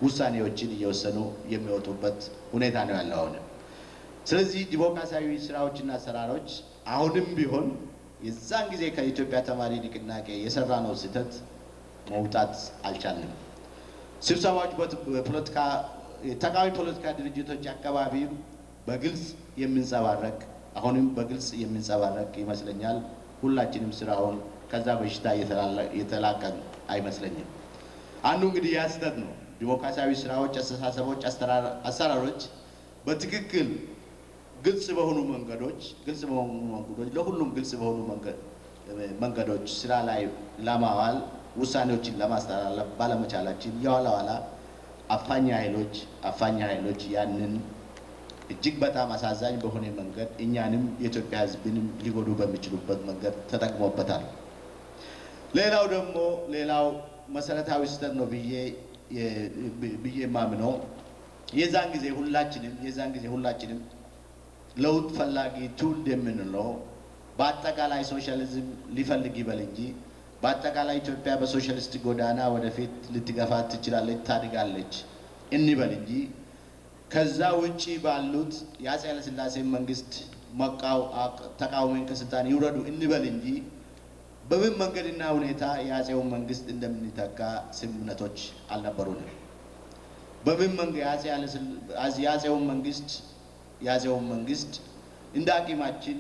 ውሳኔዎችን እየወሰኑ የሚወጡበት ሁኔታ ነው ያለው አሁን። ስለዚህ ዲሞክራሲያዊ ስራዎችና አሰራሮች አሁንም ቢሆን የዛን ጊዜ ከኢትዮጵያ ተማሪ ንቅናቄ የሰራነው ስህተት መውጣት አልቻልንም። ስብሰባዎች በፖለቲካ ተቃዋሚ ፖለቲካ ድርጅቶች አካባቢ በግልጽ የሚንጸባረቅ አሁንም በግልጽ የሚንጸባረቅ ይመስለኛል። ሁላችንም ስራውን ከዛ በሽታ የተላቀቅ አይመስለኝም። አንዱ እንግዲህ ያ ስህተት ነው። ዲሞክራሲያዊ ስራዎች፣ አስተሳሰቦች፣ አሰራሮች በትክክል ግልጽ በሆኑ መንገዶች ለሁሉም ግልጽ በሆኑ መንገዶች ስራ ላይ ለማዋል ውሳኔዎችን ለማስተላለፍ ባለመቻላችን የኋላ ኋላ አፋኝ ኃይሎች ያንን እጅግ በጣም አሳዛኝ በሆነ መንገድ እኛንም የኢትዮጵያ ሕዝብንም ሊጎዱ በሚችሉበት መንገድ ተጠቅሞበታል። ሌላው መሰረታዊ ስህተት ነው ብዬ የማምነው የዛን ጊዜ ሁላችንም ለውጥ ፈላጊ ትውልድ የምንለው በአጠቃላይ ሶሻሊዝም ሊፈልግ ይበል እንጂ በአጠቃላይ ኢትዮጵያ በሶሻሊስት ጎዳና ወደፊት ልትገፋ ትችላለች፣ ታድጋለች እንበል እንጂ ከዛ ውጪ ባሉት የአፄ ኃይለሥላሴ መንግስት ተቃውሞን ከስልጣን ይውረዱ እንበል እንጂ በምን መንገድና ሁኔታ የአፄውን መንግስት እንደምንተካ ስምምነቶች አልነበሩንም። በምን መንገድ የአፄውን መንግስት እንደ አቂማችን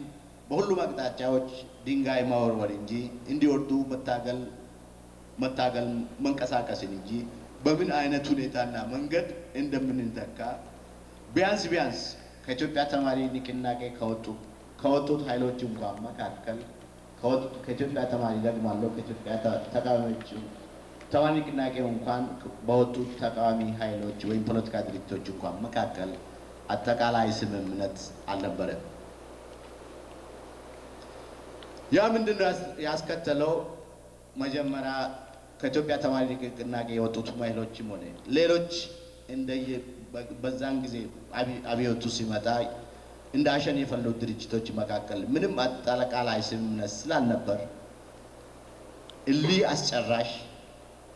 በሁሉም አቅጣጫዎች ድንጋይ ማወርወር እንጂ እንዲወርዱ መታገል መንቀሳቀስን እንጂ በምን አይነት ሁኔታና መንገድ እንደምንተካ ቢያንስ ከኢትዮጵያ ተማሪ ንቅናቄ ከወጡት ኃይሎች እንኳን መካከል ከኢትዮጵያ ተማሪ ደግማለሁ ከኢትዮጵያ ተማሪ ንቅናቄ እንኳን በወጡት ተቃዋሚ ኃይሎች ወይም ፖለቲካ ድርጅቶች እንኳን መካከል አጠቃላይ ስምምነት አልነበረም። ያ ምንድነው ያስከተለው? መጀመሪያ ከኢትዮጵያ ተማሪ ንቅናቄ የወጡት ኃይሎችም ሆነ ሌሎች በዛን ጊዜ አብዮቱ ሲመጣ እንደ አሸን የፈሉት ድርጅቶች መካከል ምንም አጠቃላይ ስምምነት ስላልነበር እልህ አስጨራሽ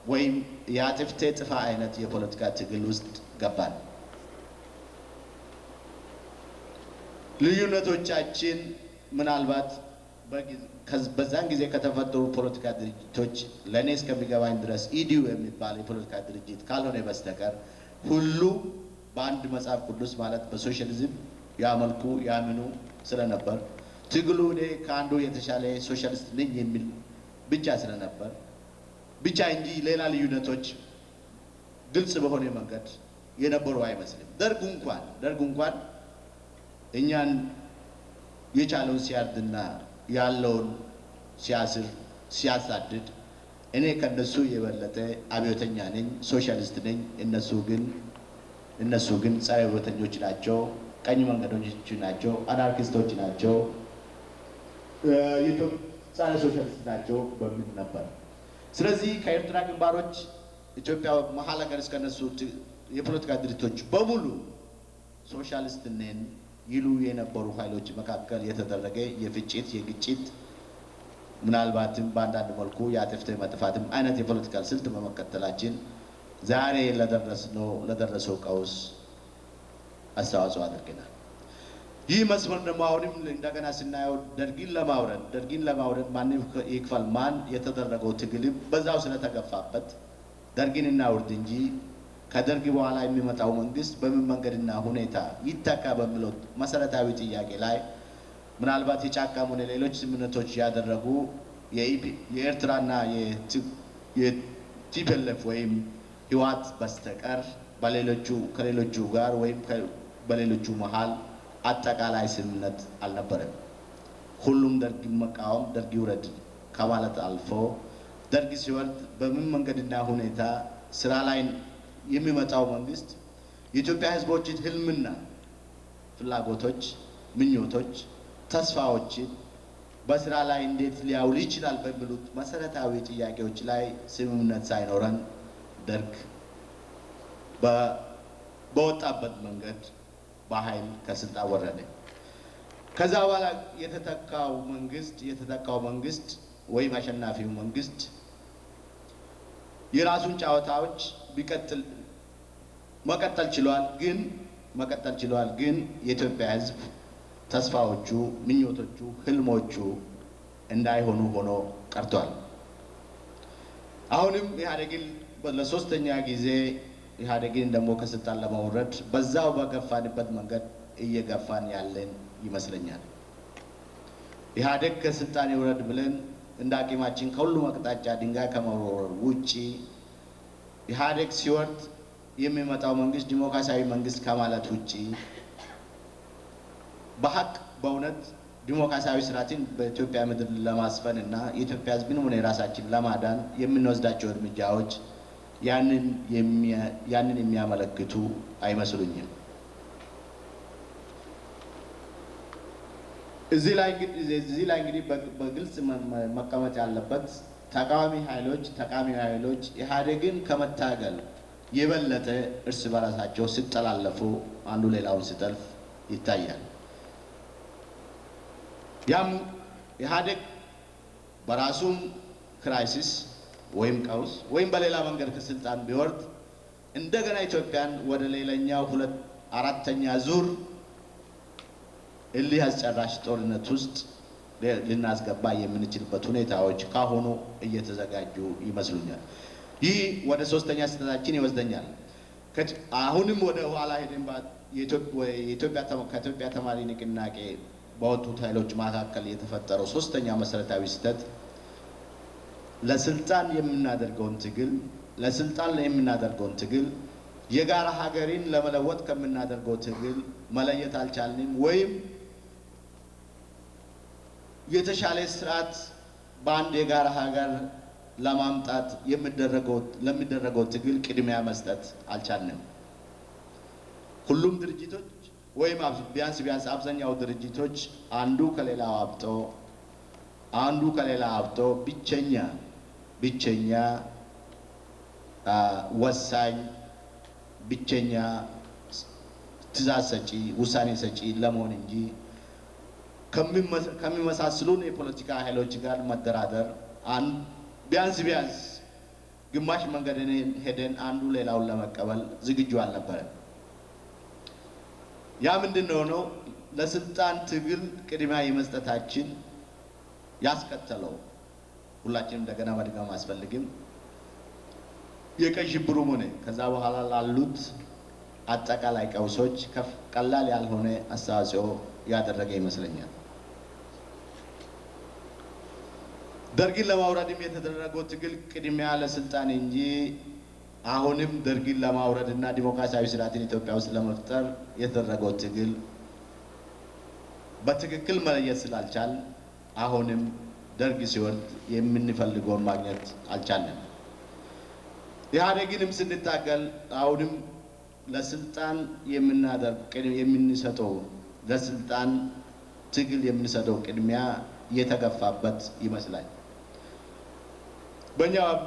ወይም የአጥፍቴ ጥፋ አይነት የፖለቲካ ትግል ውስጥ ገባን። ልዩነቶቻችን ምናልባት በዛን ጊዜ ከተፈጠሩ ፖለቲካ ድርጅቶች ለእኔ እስከሚገባኝ ድረስ ኢዲዩ የሚባል የፖለቲካ ድርጅት ካልሆነ በስተቀር ሁሉ በአንድ መጽሐፍ ቅዱስ ማለት በሶሻሊዝም ያመልኩ ያምኑ ስለነበር ትግሉ እኔ ከአንዱ የተሻለ ሶሻሊስት ነኝ የሚል ብቻ ስለነበር ብቻ እንጂ ሌላ ልዩነቶች ግልጽ በሆነ መንገድ የነበሩ አይመስልም። ደርግ እንኳን እኛን የቻለውን ሲያርድና ያለውን ሲያስር ሲያሳድድ እኔ ከነሱ የበለጠ አብዮተኛ ነኝ፣ ሶሻሊስት ነኝ። እነሱ ግን ጸረ አብዮተኞች ናቸው፣ ቀኝ መንገደኞች ናቸው፣ አናርኪስቶች ናቸው፣ ጸረ ሶሻሊስት ናቸው በሚል ነበር። ስለዚህ ከኤርትራ ግንባሮች ኢትዮጵያ መሀል ሀገር እስከነሱ የፖለቲካ ድርጅቶች በሙሉ ሶሻሊስት ነን ይሉ የነበሩ ኃይሎች መካከል የተደረገ የግጭት ምናልባትም በአንዳንድ መልኩ የአጥፍቶ መጥፋትም አይነት የፖለቲካል ስልት በመከተላችን ዛሬ ለደረሰው ቀውስ አስተዋጽኦ አድርገናል። ይህ መስመር ደግሞ አሁንም እንደገና ስናየው ደርጊን ለማውረድ ማን ይክፈል ማን የተደረገው ትግል በዛው ስለተገፋበት ደርጊን እናውርድ እንጂ ከደርግ በኋላ የሚመጣው መንግስት በምን መንገድና ሁኔታ ይተካ በሚለው መሰረታዊ ጥያቄ ላይ ምናልባት የጫካም ሆነ ሌሎች ስምምነቶች ያደረጉ የኤርትራና የቲፒኤልኤፍ ወይም ህወሓት በስተቀር ከሌሎቹ ጋር ወይም በሌሎቹ መሃል አጠቃላይ ስምምነት አልነበረም። ሁሉም ደርግ መቃወም ደርግ ይውረድ ከማለት አልፎ ደርግ ሲወርድ በምን መንገድና ሁኔታ ስራ ላይ የሚመጣው መንግስት የኢትዮጵያ ህዝቦችን ህልምና ፍላጎቶች፣ ምኞቶች፣ ተስፋዎችን በስራ ላይ እንዴት ሊያውል ይችላል በሚሉት መሰረታዊ ጥያቄዎች ላይ ስምምነት ሳይኖረን ደርግ በወጣበት መንገድ በኃይል ከስልጣን ወረደ። ከዛ በኋላ የተተካው መንግስት ወይም አሸናፊው መንግስት የራሱን ጨዋታዎች መቀጠል ችሏል። ግን የኢትዮጵያ ህዝብ ተስፋዎቹ፣ ምኞቶቹ፣ ህልሞቹ እንዳይሆኑ ሆኖ ቀርቷል። አሁንም ኢህአዴግን ለሶስተኛ ጊዜ ኢህአዴግን ደግሞ ከስልጣን ለማውረድ በዛው በገፋንበት መንገድ እየገፋን ያለን ይመስለኛል። ኢህአዴግ ከስልጣን ይውረድ ብለን እንደ አቂማችን ከሁሉም አቅጣጫ ድንጋይ ከመወርወር ውጪ ኢህአዴግ ሲወርድ የሚመጣው መንግስት ዲሞክራሲያዊ መንግስት ከማለት ውጪ በሀቅ በእውነት ዲሞክራሲያዊ ስርዓትን በኢትዮጵያ ምድር ለማስፈን እና የኢትዮጵያ ህዝብን ሆነ የራሳችን ለማዳን የምንወስዳቸው እርምጃዎች ያንን የሚያመለክቱ አይመስሉኝም። እዚህ ላይ እንግዲህ በግልጽ መቀመጥ ያለበት ተቃዋሚ ኃይሎች ኢህአዴግን ከመታገል የበለጠ እርስ በራሳቸው ሲጠላለፉ አንዱ ሌላውን ሲጠልፍ ይታያል። ያም ኢህአዴግ በራሱም ክራይሲስ ወይም ቀውስ ወይም በሌላ መንገድ ከስልጣን ቢወርድ እንደገና ኢትዮጵያን ወደ ሌላኛው አራተኛ ዙር እልህ አስጨራሽ ጦርነት ውስጥ ልናስገባ የምንችልበት ሁኔታዎች ካሁኑ እየተዘጋጁ ይመስሉኛል። ይህ ወደ ሶስተኛ ስህተታችን ይወስደኛል። አሁንም ወደ ኋላ ሄደን ከኢትዮጵያ ተማሪ ንቅናቄ በወጡት ኃይሎች መካከል የተፈጠረው ሶስተኛ መሰረታዊ ስህተት ለስልጣን የምናደርገውን ትግል የጋራ ሀገርን ለመለወጥ ከምናደርገው ትግል መለየት አልቻልንም፣ ወይም የተሻለ ስርዓት በአንድ የጋራ ሀገር ለማምጣት ለሚደረገው ትግል ቅድሚያ መስጠት አልቻልንም። ሁሉም ድርጅቶች ወይም ቢያንስ አብዛኛው ድርጅቶች አንዱ ከሌላው አብጦ ብቸኛ ወሳኝ ብቸኛ ትእዛዝ ሰጪ ውሳኔ ሰጪ ለመሆን እንጂ ከሚመሳስሉን የፖለቲካ ኃይሎች ጋር መደራደር ቢያንስ ግማሽ መንገድ ሄደን አንዱ ሌላውን ለመቀበል ዝግጁ አልነበረም። ያ ምንድን ነው ለስልጣን ትግል ቅድሚያ የመስጠታችን ያስከተለው ሁላችንም እንደገና መድገም አያስፈልግም የቀይ ሽብሩም ሆነ ከዛ በኋላ ላሉት አጠቃላይ ቀውሶች ቀላል ያልሆነ አስተዋጽኦ ያደረገ ይመስለኛል። ደርግን ለማውረድም የተደረገው ትግል ቅድሚያ ለስልጣን እንጂ አሁንም ደርግን ለማውረድ እና ዲሞክራሲያዊ ስርዓትን ኢትዮጵያ ውስጥ ለመፍጠር የተደረገው ትግል በትክክል መለየት ስላልቻል አሁንም ደርግ ሲወርድ የምንፈልገውን ማግኘት አልቻለም። ኢህአዴግንም ስንታገል አሁንም ለስልጣን ለስልጣን ትግል የምንሰጠው ቅድሚያ የተገፋበት ይመስላል።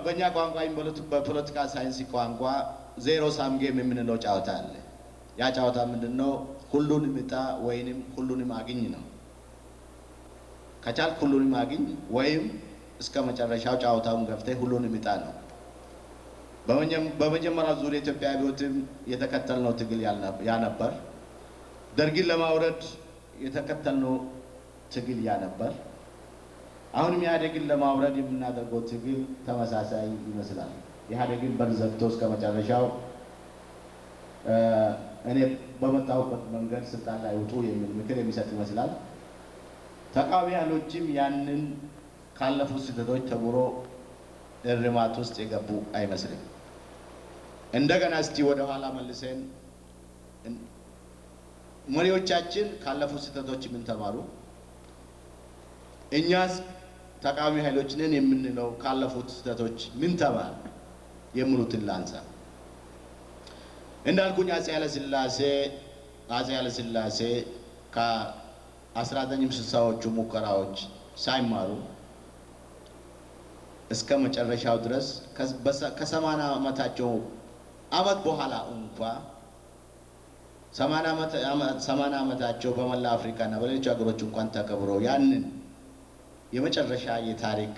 በእኛ ቋንቋ በፖለቲካ ሳይንስ ቋንቋ ዜሮ ሳም ጌም የምንለው ጨዋታ አለ። ያ ጨዋታ ምንድነው? ሁሉንም እጣ ወይንም ሁሉንም አግኝ ነው። ከቻልክ ሁሉንም አግኝ ወይም እስከ መጨረሻው ጨዋታውን ገፍተህ ሁሉንም እጣ ነው። በመጀመሪያው ዙር የኢትዮጵያ አብዮትም የተከተልነው ትግል ያ ነበር። ደርግን ለማውረድ የተከተልነው ትግል ያ ነበር። አሁንም ኢህአዴግን ለማውረድ የምናደርገው ትግል ተመሳሳይ ይመስላል። ኢህአዴግን በር ዘግቶ እስከ መጨረሻው እኔ በመጣሁበት መንገድ ስልጣን ላይ ውጡ የሚል ምክር የሚሰጥ ይመስላል። ተቃዋሚያኖችም ያንን ካለፉት ስህተቶች ተምሮ እርማት ውስጥ የገቡ አይመስልም። እንደገና እስቲ ወደ ኋላ መልሰን መሪዎቻችን ካለፉት ስህተቶች ምን ተማሩ? እኛስ ተቃዋሚ ኃይሎች ነን የምንለው ካለፉት ስህተቶች ምን ተማር የሚሉትን ላንሳ። እንዳልኩኝ አፄ ኃይለሥላሴ ከ1960ዎቹ ሙከራዎች ሳይማሩ እስከ መጨረሻው ድረስ ከ80 ዓመታቸው አመት በኋላ እንኳ 80 ዓመታቸው በመላ አፍሪካና በሌሎች ሀገሮች እንኳን ተከብሮ ያንን የመጨረሻ የታሪክ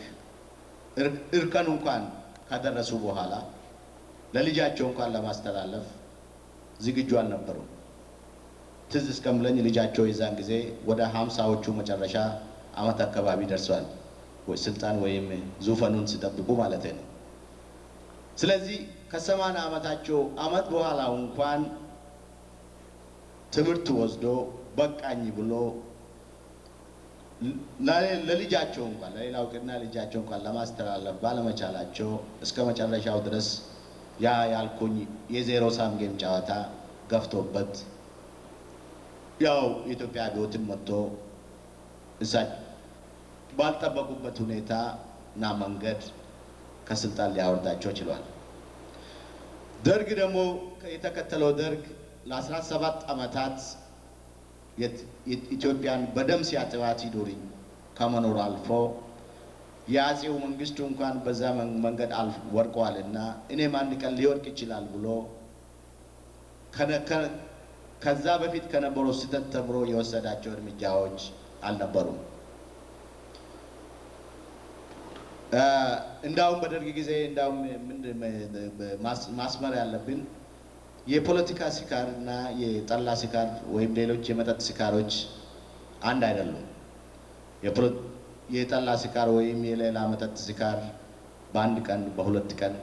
እርከን እንኳን ከደረሱ በኋላ ለልጃቸው እንኳን ለማስተላለፍ ዝግጁ አልነበሩም። ትዝ እስከምለኝ ልጃቸው የዛን ጊዜ ወደ 50ዎቹ መጨረሻ አመት አካባቢ ደርሷል፣ ወይ ስልጣን ወይም ዙፋኑን ሲጠብቁ ማለት ነው። ስለዚህ ከ80 ዓመታቸው አመት በኋላ እንኳን ትምህርት ወስዶ በቃኝ ብሎ ለልጃቸው እንኳን ለሌላው ቅና ልጃቸው እንኳን ለማስተላለፍ ባለመቻላቸው እስከ መጨረሻው ድረስ ያ ያልኩኝ የዜሮ ሳም ጌም ጨዋታ ገፍቶበት ያው የኢትዮጵያ አብዮትን መጥቶ እሳቸው ባልጠበቁበት ሁኔታ እና መንገድ ከስልጣን ሊያወርዳቸው ችሏል። ደርግ ደግሞ የተከተለው ደርግ ለ17 ዓመታት ኢትዮጵያን በደም ሲያጥባት ይዱርኝ ከመኖር አልፎ የአፄው መንግስቱ እንኳን በዛ መንገድ ወድቀዋልና እኔም አንድ ቀን ሊወድቅ ይችላል ብሎ ከዛ በፊት ከነበረው ስህተት ተምሮ የወሰዳቸው እርምጃዎች አልነበሩም። እንዳውም በደርግ ጊዜ እንዳውም ማስመር ያለብን የፖለቲካ ስካር እና የጠላ ስካር ወይም ሌሎች የመጠጥ ስካሮች አንድ አይደሉም። የጠላ ስካር ወይም የሌላ መጠጥ ስካር በአንድ ቀን በሁለት ቀን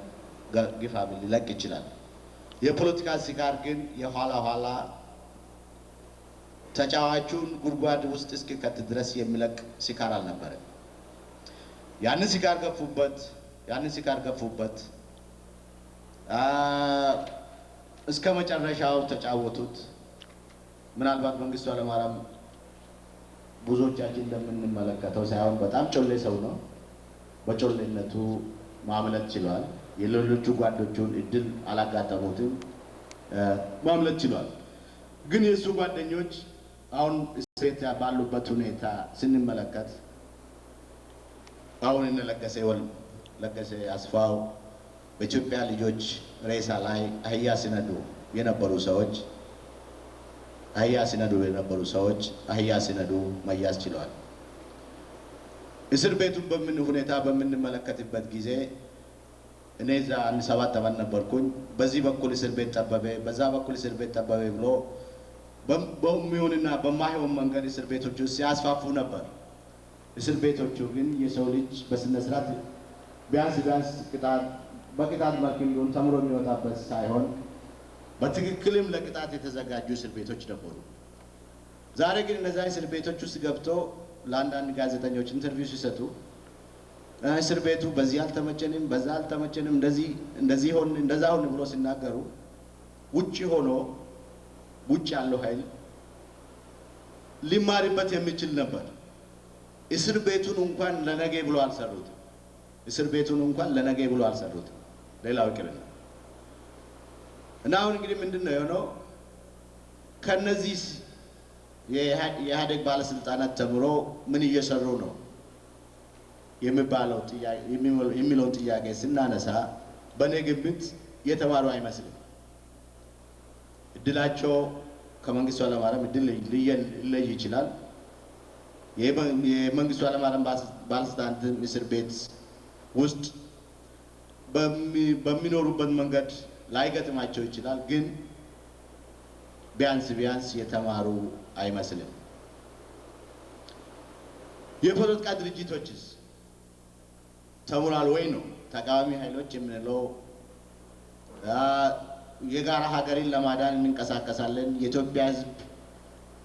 ግፋ ቢል ሊለቅ ይችላል። የፖለቲካ ስካር ግን የኋላ ኋላ ተጫዋቹን ጉድጓድ ውስጥ እስኪከት ድረስ የሚለቅ ስካር አልነበረም። ያንን ስካር ገፉበት እስከ መጨረሻው ተጫወቱት። ምናልባት መንግስቱ ኃይለማርያም ብዙዎቻችን እንደምንመለከተው ሳይሆን በጣም ጮሌ ሰው ነው። በጮሌነቱ ማምለጥ ችሏል። የሌሎቹ ጓዶቹን እድል አላጋጠሙትም፣ ማምለጥ ችሏል። ግን የእሱ ጓደኞች አሁን እስር ቤት ባሉበት ሁኔታ ስንመለከት አሁን እነ ለገሰ አስፋው በኢትዮጵያ ልጆች ሬሳ ላይ አህያ ሲነዱ የነበሩ ሰዎች አህያ ሲነዱ መያዝ ችለዋል። እስር ቤቱን ሁኔታ በምንመለከትበት ጊዜ እኔ እዛ 7 ዓመት ነበርኩኝ። በዚህ በኩል እስር ቤት ጠበበ፣ በዛ በኩል እስር ቤት ጠበበ ብሎ በሚሆንና በማይሆን መንገድ እስር ቤቶቹ ሲያስፋፉ ነበር። እስር ቤቶቹ ግን የሰው ልጅ በስነ ስርዓት ቢያንስ በቅጣት መልክ ቢሆን ተምሮ የሚወጣበት ሳይሆን በትክክልም ለቅጣት የተዘጋጁ እስር ቤቶች ነበሩ። ዛሬ ግን እነዚያ እስር ቤቶች ውስጥ ገብቶ ለአንዳንድ ጋዜጠኞች ኢንተርቪው ሲሰጡ እስር ቤቱ በዚህ አልተመቸንም፣ በዛ አልተመቸንም፣ እንደዚህ ሆን እንደዛ ሆን ብሎ ሲናገሩ ውጭ ያለው ኃይል ሊማርበት የሚችል ነበር። እስር ቤቱን እንኳን ለነገ ብሎ አልሰሩትም። ሌላው ይቅርና እና አሁን እንግዲህ ምንድነው የሆነው? ከነዚህ የኢህአዴግ ባለስልጣናት ተምሮ ምን እየሰሩ ነው የሚለውን ጥያቄ ስናነሳ በእኔ ግምት የተማሩ አይመስልም። እድላቸው ከመንግስቱ ኃይለማርያም እድል ሊለይ ይችላል። የመንግስቱ ኃይለማርያም ባለስልጣናት እስር ቤት ውስጥ በሚኖሩበት መንገድ ላይገጥማቸው ይችላል። ግን ቢያንስ የተማሩ አይመስልም። የፖለቲካ ድርጅቶችስ ተምሯል ወይ ነው? ተቃዋሚ ኃይሎች የምንለው የጋራ ሀገርን ለማዳን እንንቀሳቀሳለን፣ የኢትዮጵያ ሕዝብ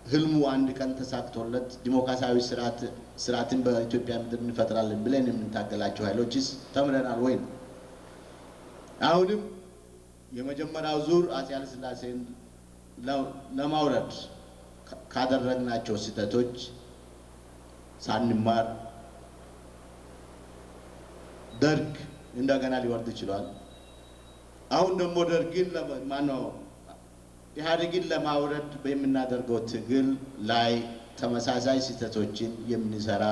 ህልሙ አንድ ቀን ተሳክቶለት ዲሞክራሲያዊ ስርዓትን በኢትዮጵያ ምድር እንፈጥራለን ብለን የምንታገላቸው ኃይሎችስ ተምረናል ወይ ነው? አሁንም የመጀመሪያው ዙር አፄ ኃይለ ሥላሴን ለማውረድ ካደረግናቸው ስህተቶች ሳንማር ደርግ እንደገና ሊወርድ ይችላል። አሁን ደግሞ ደርግን ኢህአዴግን ለማውረድ በምናደርገው ትግል ላይ ተመሳሳይ ስህተቶችን የምንሰራ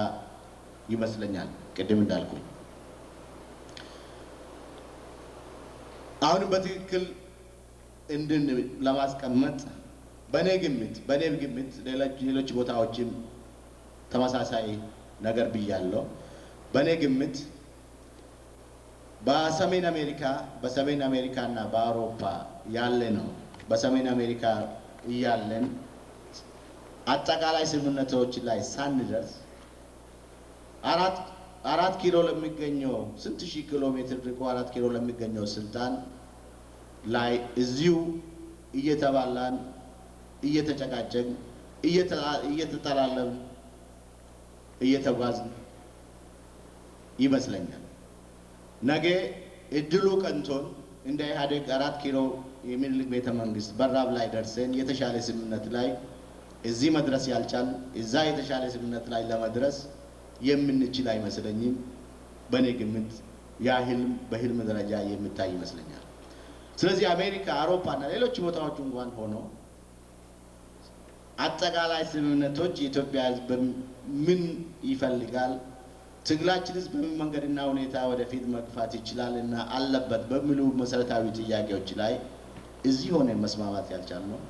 ይመስለኛል። ቅድም እንዳልኩኝ አሁን በትክክል ለማስቀመጥ በኔ ግምት ሌሎች ቦታዎችም ተመሳሳይ ነገር ብያለሁ። በኔ ግምት በሰሜን አሜሪካ እና በአውሮፓ ያለ ነው። በሰሜን አሜሪካ እያለን አጠቃላይ ስምምነቶች ላይ ሳንደርስ 4 ኪሎ ለሚገኘው ስንት ሺህ ኪሎ ሜትር ርቆ 4 ኪሎ ለሚገኘው ስልጣን ላይ እዚሁ እየተባላን እየተጨቃጨን እየተጠላለልን እየተጓዝን ይመስለኛል። ነገ እድሉ ቀንቶን እንደ ኢህአዴግ 4 ኪሎ የሚኒልክ ቤተ መንግስት በራፍ ላይ ደርሰን የተሻለ ስምምነት ላይ እዚህ መድረስ ያልቻል እዛ የተሻለ ስምምነት ላይ ለመድረስ የምንችል አይመስለኝም። በእኔ ግምት ያ ህልም በህልም ደረጃ የሚታይ ይመስለኛል። ስለዚህ አሜሪካ፣ አውሮፓ እና ሌሎች ቦታዎች እንኳን ሆኖ አጠቃላይ ስምምነቶች የኢትዮጵያ ህዝብ ምን ይፈልጋል፣ ትግላችንስ በምን መንገድና ሁኔታ ወደፊት መግፋት ይችላል እና አለበት በሚሉ መሰረታዊ ጥያቄዎች ላይ እዚህ ሆነን መስማማት ያልቻልነው፣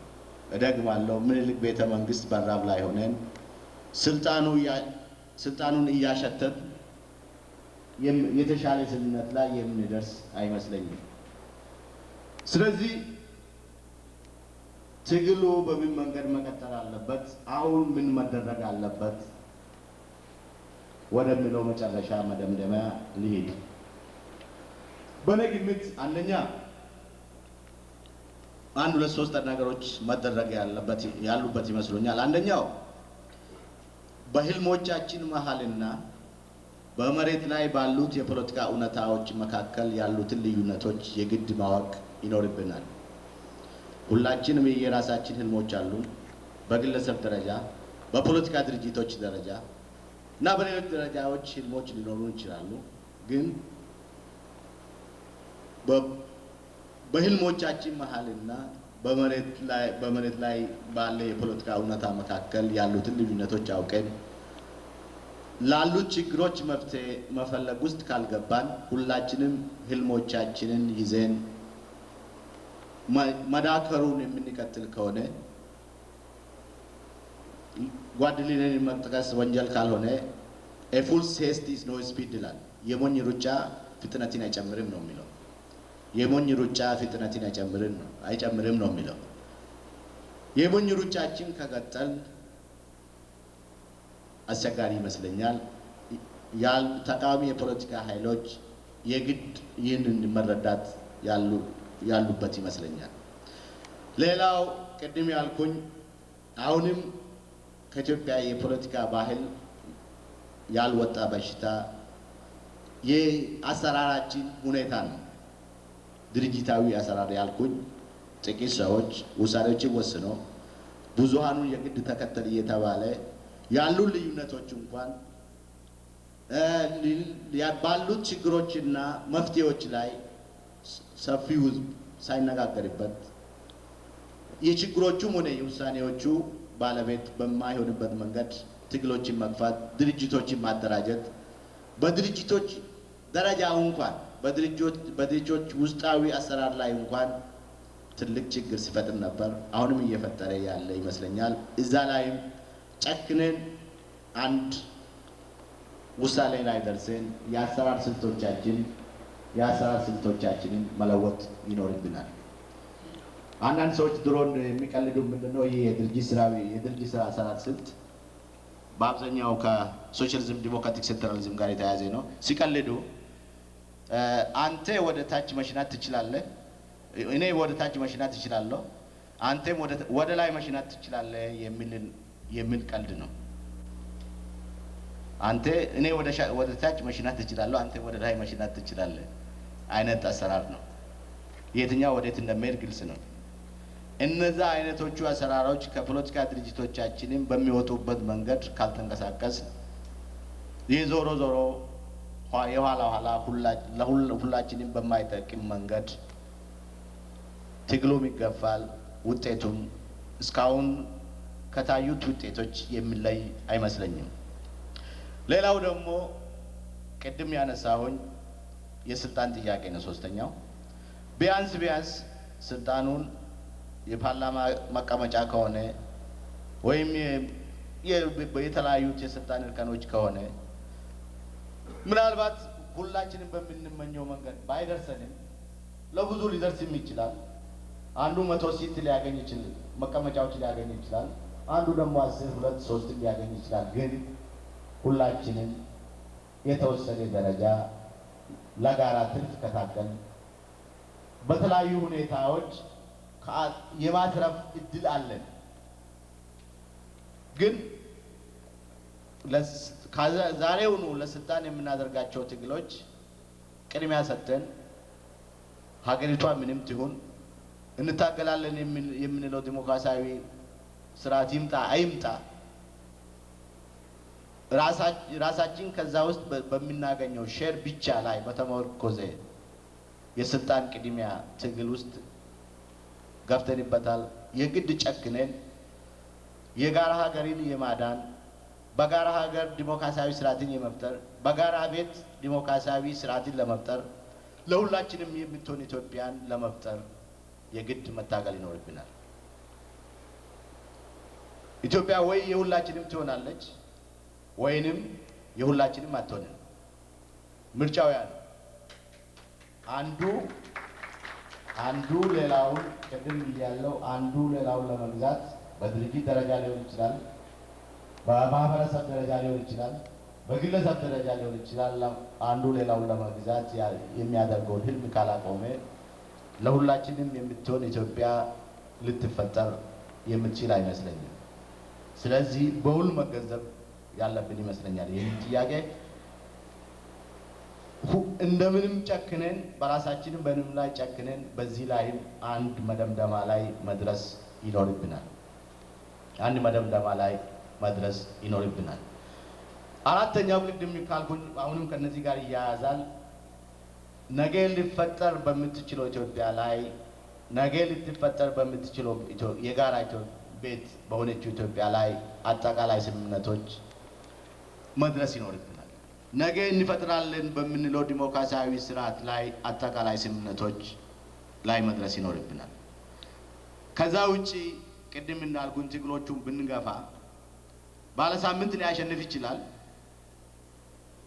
እደግማለሁ፣ ምኒልክ ቤተ መንግስት በራፍ ላይ ሆነን ስልጣኑን እያሸተት የተሻለ ስምምነት ላይ የምንደርስ አይመስለኝም። ስለዚህ ትግሉ በምን መንገድ መቀጠል አለበት፣ አሁን ምን መደረግ አለበት ወደሚለው መጨረሻ መደምደሚያ ልሂድ። በእኔ ግምት አንደኛ 1 2 3 ነገሮች መደረግ ያሉበት ይመስሉኛል። አንደኛው በህልሞቻችን መሀልና በመሬት ላይ ባሉት የፖለቲካ እውነታዎች መካከል ያሉትን ልዩነቶች የግድ ማወቅ ይኖርብናል። ሁላችንም የራሳችን ህልሞች አሉን። በግለሰብ ደረጃ፣ በፖለቲካ ድርጅቶች ደረጃ እና በሌሎች ደረጃዎች ህልሞች ሊኖሩ ይችላሉ። ግን በህልሞቻችን መሀልና በመሬት ላይ ባለ የፖለቲካ እውነታ መካከል ያሉትን ልዩነቶች አውቀን ላሉት ችግሮች መፍትሄ መፈለግ ውስጥ ካልገባን ሁላችንም ህልሞቻችንን ይዘን መዳከሩን የምንቀጥል ከሆነ ጓድሊንን መጥቀስ ወንጀል ካልሆነ a full haste is no speed ይላል። የሞኝ ሩጫ ፍጥነትን አይጨምርም ነው የሚለው። የሞኝ ሩጫ ፍጥነትን አይጨምርም ነው የሚለው። የሞኝ ሩጫችን ከቀጠል አስቸጋሪ ይመስለኛል። ተቃዋሚ የፖለቲካ ኃይሎች የግድ ይህንን መረዳት ያሉበት ይመስለኛል። ሌላው ቅድም ያልኩኝ አሁንም ከኢትዮጵያ የፖለቲካ ባህል ያልወጣ በሽታ የአሰራራችን ሁኔታ ነው። ድርጅታዊ አሰራር ያልኩኝ ጥቂት ሰዎች ውሳኔዎችን ወስነው ብዙሃኑን የግድ ተከተል እየተባለ ያሉ ልዩነቶች እንኳን ባሉት ችግሮችና መፍትሄዎች ላይ ሰፊው ህዝብ ሳይነጋገርበት የችግሮቹም ሆነ የውሳኔዎቹ ባለቤት በማይሆንበት መንገድ ትግሎችን መግፋት፣ ድርጅቶችን ማደራጀት፣ በድርጅቶች ደረጃ እንኳን በድርጅቶች ውስጣዊ አሰራር ላይ እንኳን ትልቅ ችግር ሲፈጥር ነበር። አሁንም እየፈጠረ ያለ ይመስለኛል። እዛ ላይም ጨክነን አንድ ውሳኔ ላይ ደርሰን የአሰራር ስልቶቻችንን መለወጥ ይኖርብናል። አንዳንድ ሰዎች ድሮን የሚቀልዱ ምንድነው ይሄ የድርጅት ስራ አሰራር ስልት በአብዛኛው ከሶሻሊዝም ዲሞክራቲክ ሴንትራሊዝም ጋር የተያያዘ ነው። ሲቀልዱ አንተ ወደ ታች መሽናት ትችላለህ፣ እኔ ወደ ታች መሽናት እችላለሁ፣ አንተም ወደ ላይ መሽናት ትችላለህ የሚል ቀልድ ነው። እኔ ወደ ታች መሽናት እችላለሁ፣ አንተ ወደ ላይ መሽናት ትችላለህ አይነት አሰራር ነው። የትኛው ወዴት እንደሚሄድ ግልጽ ነው። እነዛ አይነቶቹ አሰራሮች ከፖለቲካ ድርጅቶቻችንም በሚወጡበት መንገድ ካልተንቀሳቀስ ይህ ዞሮ ዞሮ የኋላ ሁላችንም በማይጠቅም መንገድ ትግሉም ይገፋል። ውጤቱም እስካሁን ከታዩት ውጤቶች የሚለይ አይመስለኝም። ሌላው ደግሞ ቅድም ያነሳሁኝ የስልጣን ጥያቄ ነው። ሶስተኛው ቢያንስ ስልጣኑን የፓርላማ መቀመጫ ከሆነ ወይም የተለያዩት የስልጣን እርከኖች ከሆነ ምናልባት ሁላችንም በምንመኘው መንገድ ባይደርሰንም ለብዙ ሊደርስም ይችላል። አንዱ 100 ሲት ሊያገኝ ይችላል፣ መቀመጫዎች ሊያገኝ ይችላል። አንዱ ደግሞ 10፣ 2፣ 3 ሊያገኝ ይችላል። ግን ሁላችንም የተወሰነ ደረጃ ለጋራ ትርፍ ከታገል በተለያዩ ሁኔታዎች የማትረፍ እድል አለን። ግን ዛሬውኑ ለስልጣን የምናደርጋቸው ትግሎች ቅድሚያ ሰጥተን ሀገሪቷ ምንም ትሁን እንታገላለን የምንለው ዲሞክራሲያዊ ስርዓት ይምጣ አይምጣ ራሳችን ከዛ ውስጥ በሚናገኘው ሼር ብቻ ላይ በተመርኮዘ የስልጣን ቅድሚያ ትግል ውስጥ ገፍተንበታል። የግድ ጨክነን የጋራ ሀገርን የማዳን በጋራ ሀገር ዲሞክራሲያዊ ስርዓትን የመፍጠር በጋራ ቤት ዲሞክራሲያዊ ስርዓትን ለመፍጠር ለሁላችንም የምትሆን ኢትዮጵያን ለመፍጠር የግድ መታገል ይኖርብናል። ኢትዮጵያ ወይ የሁላችንም ትሆናለች ወይንም የሁላችንም አትሆንም። ምርጫው ያ ነው። አንዱ ሌላውን ቅድም ብያለሁ፣ አንዱ ሌላውን ለመግዛት በድርጅት ደረጃ ሊሆን ይችላል፣ በማህበረሰብ ደረጃ ሊሆን ይችላል፣ በግለሰብ ደረጃ ሊሆን ይችላል። አንዱ ሌላውን ለመግዛት የሚያደርገውን ህልም ካላቆመ ለሁላችንም የምትሆን ኢትዮጵያ ልትፈጠር የምትችል አይመስለኝም። ስለዚህ በሁሉ መገንዘብ ያለብን ይመስለኛል። ይህን ጥያቄ እንደምንም ጨክነን በራሳችንም በንም ላይ ጨክነን በዚህ ላይም አንድ መደምደማ ላይ መድረስ ይኖርብናል። አራተኛው ቅድም ካልኩኝ አሁንም ከነዚህ ጋር ይያያዛል። ነገ ሊፈጠር በምትችለው ኢትዮጵያ ላይ ነገ ልትፈጠር በምትችለው የጋራ ቤት በሆነችው ኢትዮጵያ ላይ አጠቃላይ ስምምነቶች መድረስ ይኖርብናል። ነገ እንፈጥራለን በምንለው ዲሞክራሲያዊ ስርዓት ላይ አጠቃላይ ስምምነቶች ላይ መድረስ ይኖርብናል። ከዛ ውጪ ቅድም እንዳልኩን ትግሎቹን ብንገፋ ባለሳምንት ሊያሸንፍ ይችላል።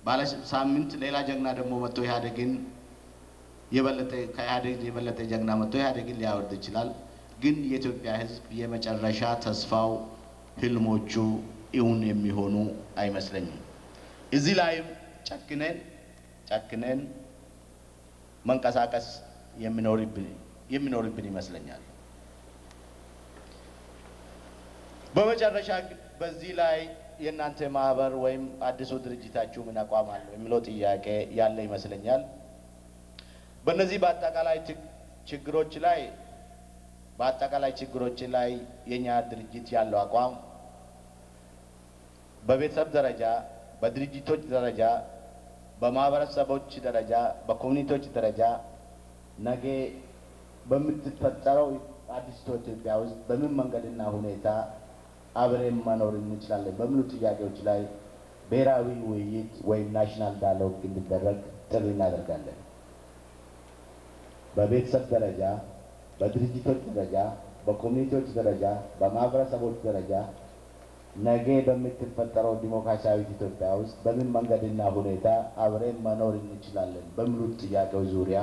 ባለሳምንት ሌላ ጀግና ደግሞ መጥቶ ኢህአዴግን ከኢህአዴግ የበለጠ ጀግና መጥቶ ኢህአዴግን ሊያወርድ ይችላል። ግን የኢትዮጵያ ሕዝብ የመጨረሻ ተስፋው ህልሞቹ እውን የሚሆኑ አይመስለኝም። እዚህ ላይም ጨክነን መንቀሳቀስ የሚኖርብን ይመስለኛል። በመጨረሻ በዚህ ላይ የእናንተ ማህበር ወይም አዲሱ ድርጅታችሁ ምን አቋም አለው የሚለው ጥያቄ ያለ ይመስለኛል። በእነዚህ በአጠቃላይ ችግሮች ላይ የኛ ድርጅት ያለው አቋም በቤተሰብ ደረጃ፣ በድርጅቶች ደረጃ፣ በማህበረሰቦች ደረጃ፣ በኮሚኒቲዎች ደረጃ ነገ በምትፈጠረው አዲስቷ ኢትዮጵያ ውስጥ በምን መንገድና ሁኔታ አብረን መኖር እንችላለን በሚሉ ጥያቄዎች ላይ ብሔራዊ ውይይት ወይም ናሽናል ዳያሎግ እንዲደረግ ጥሪ እናደርጋለን። በቤተሰብ ደረጃ፣ በድርጅቶች ደረጃ፣ በኮሚኒቲዎች ደረጃ፣ በማህበረሰቦች ደረጃ ነገ በምትፈጠረው ዲሞክራሲያዊት ኢትዮጵያ ውስጥ በምን መንገድና ሁኔታ አብረን መኖር እንችላለን በሚሉት ጥያቄዎች ዙሪያ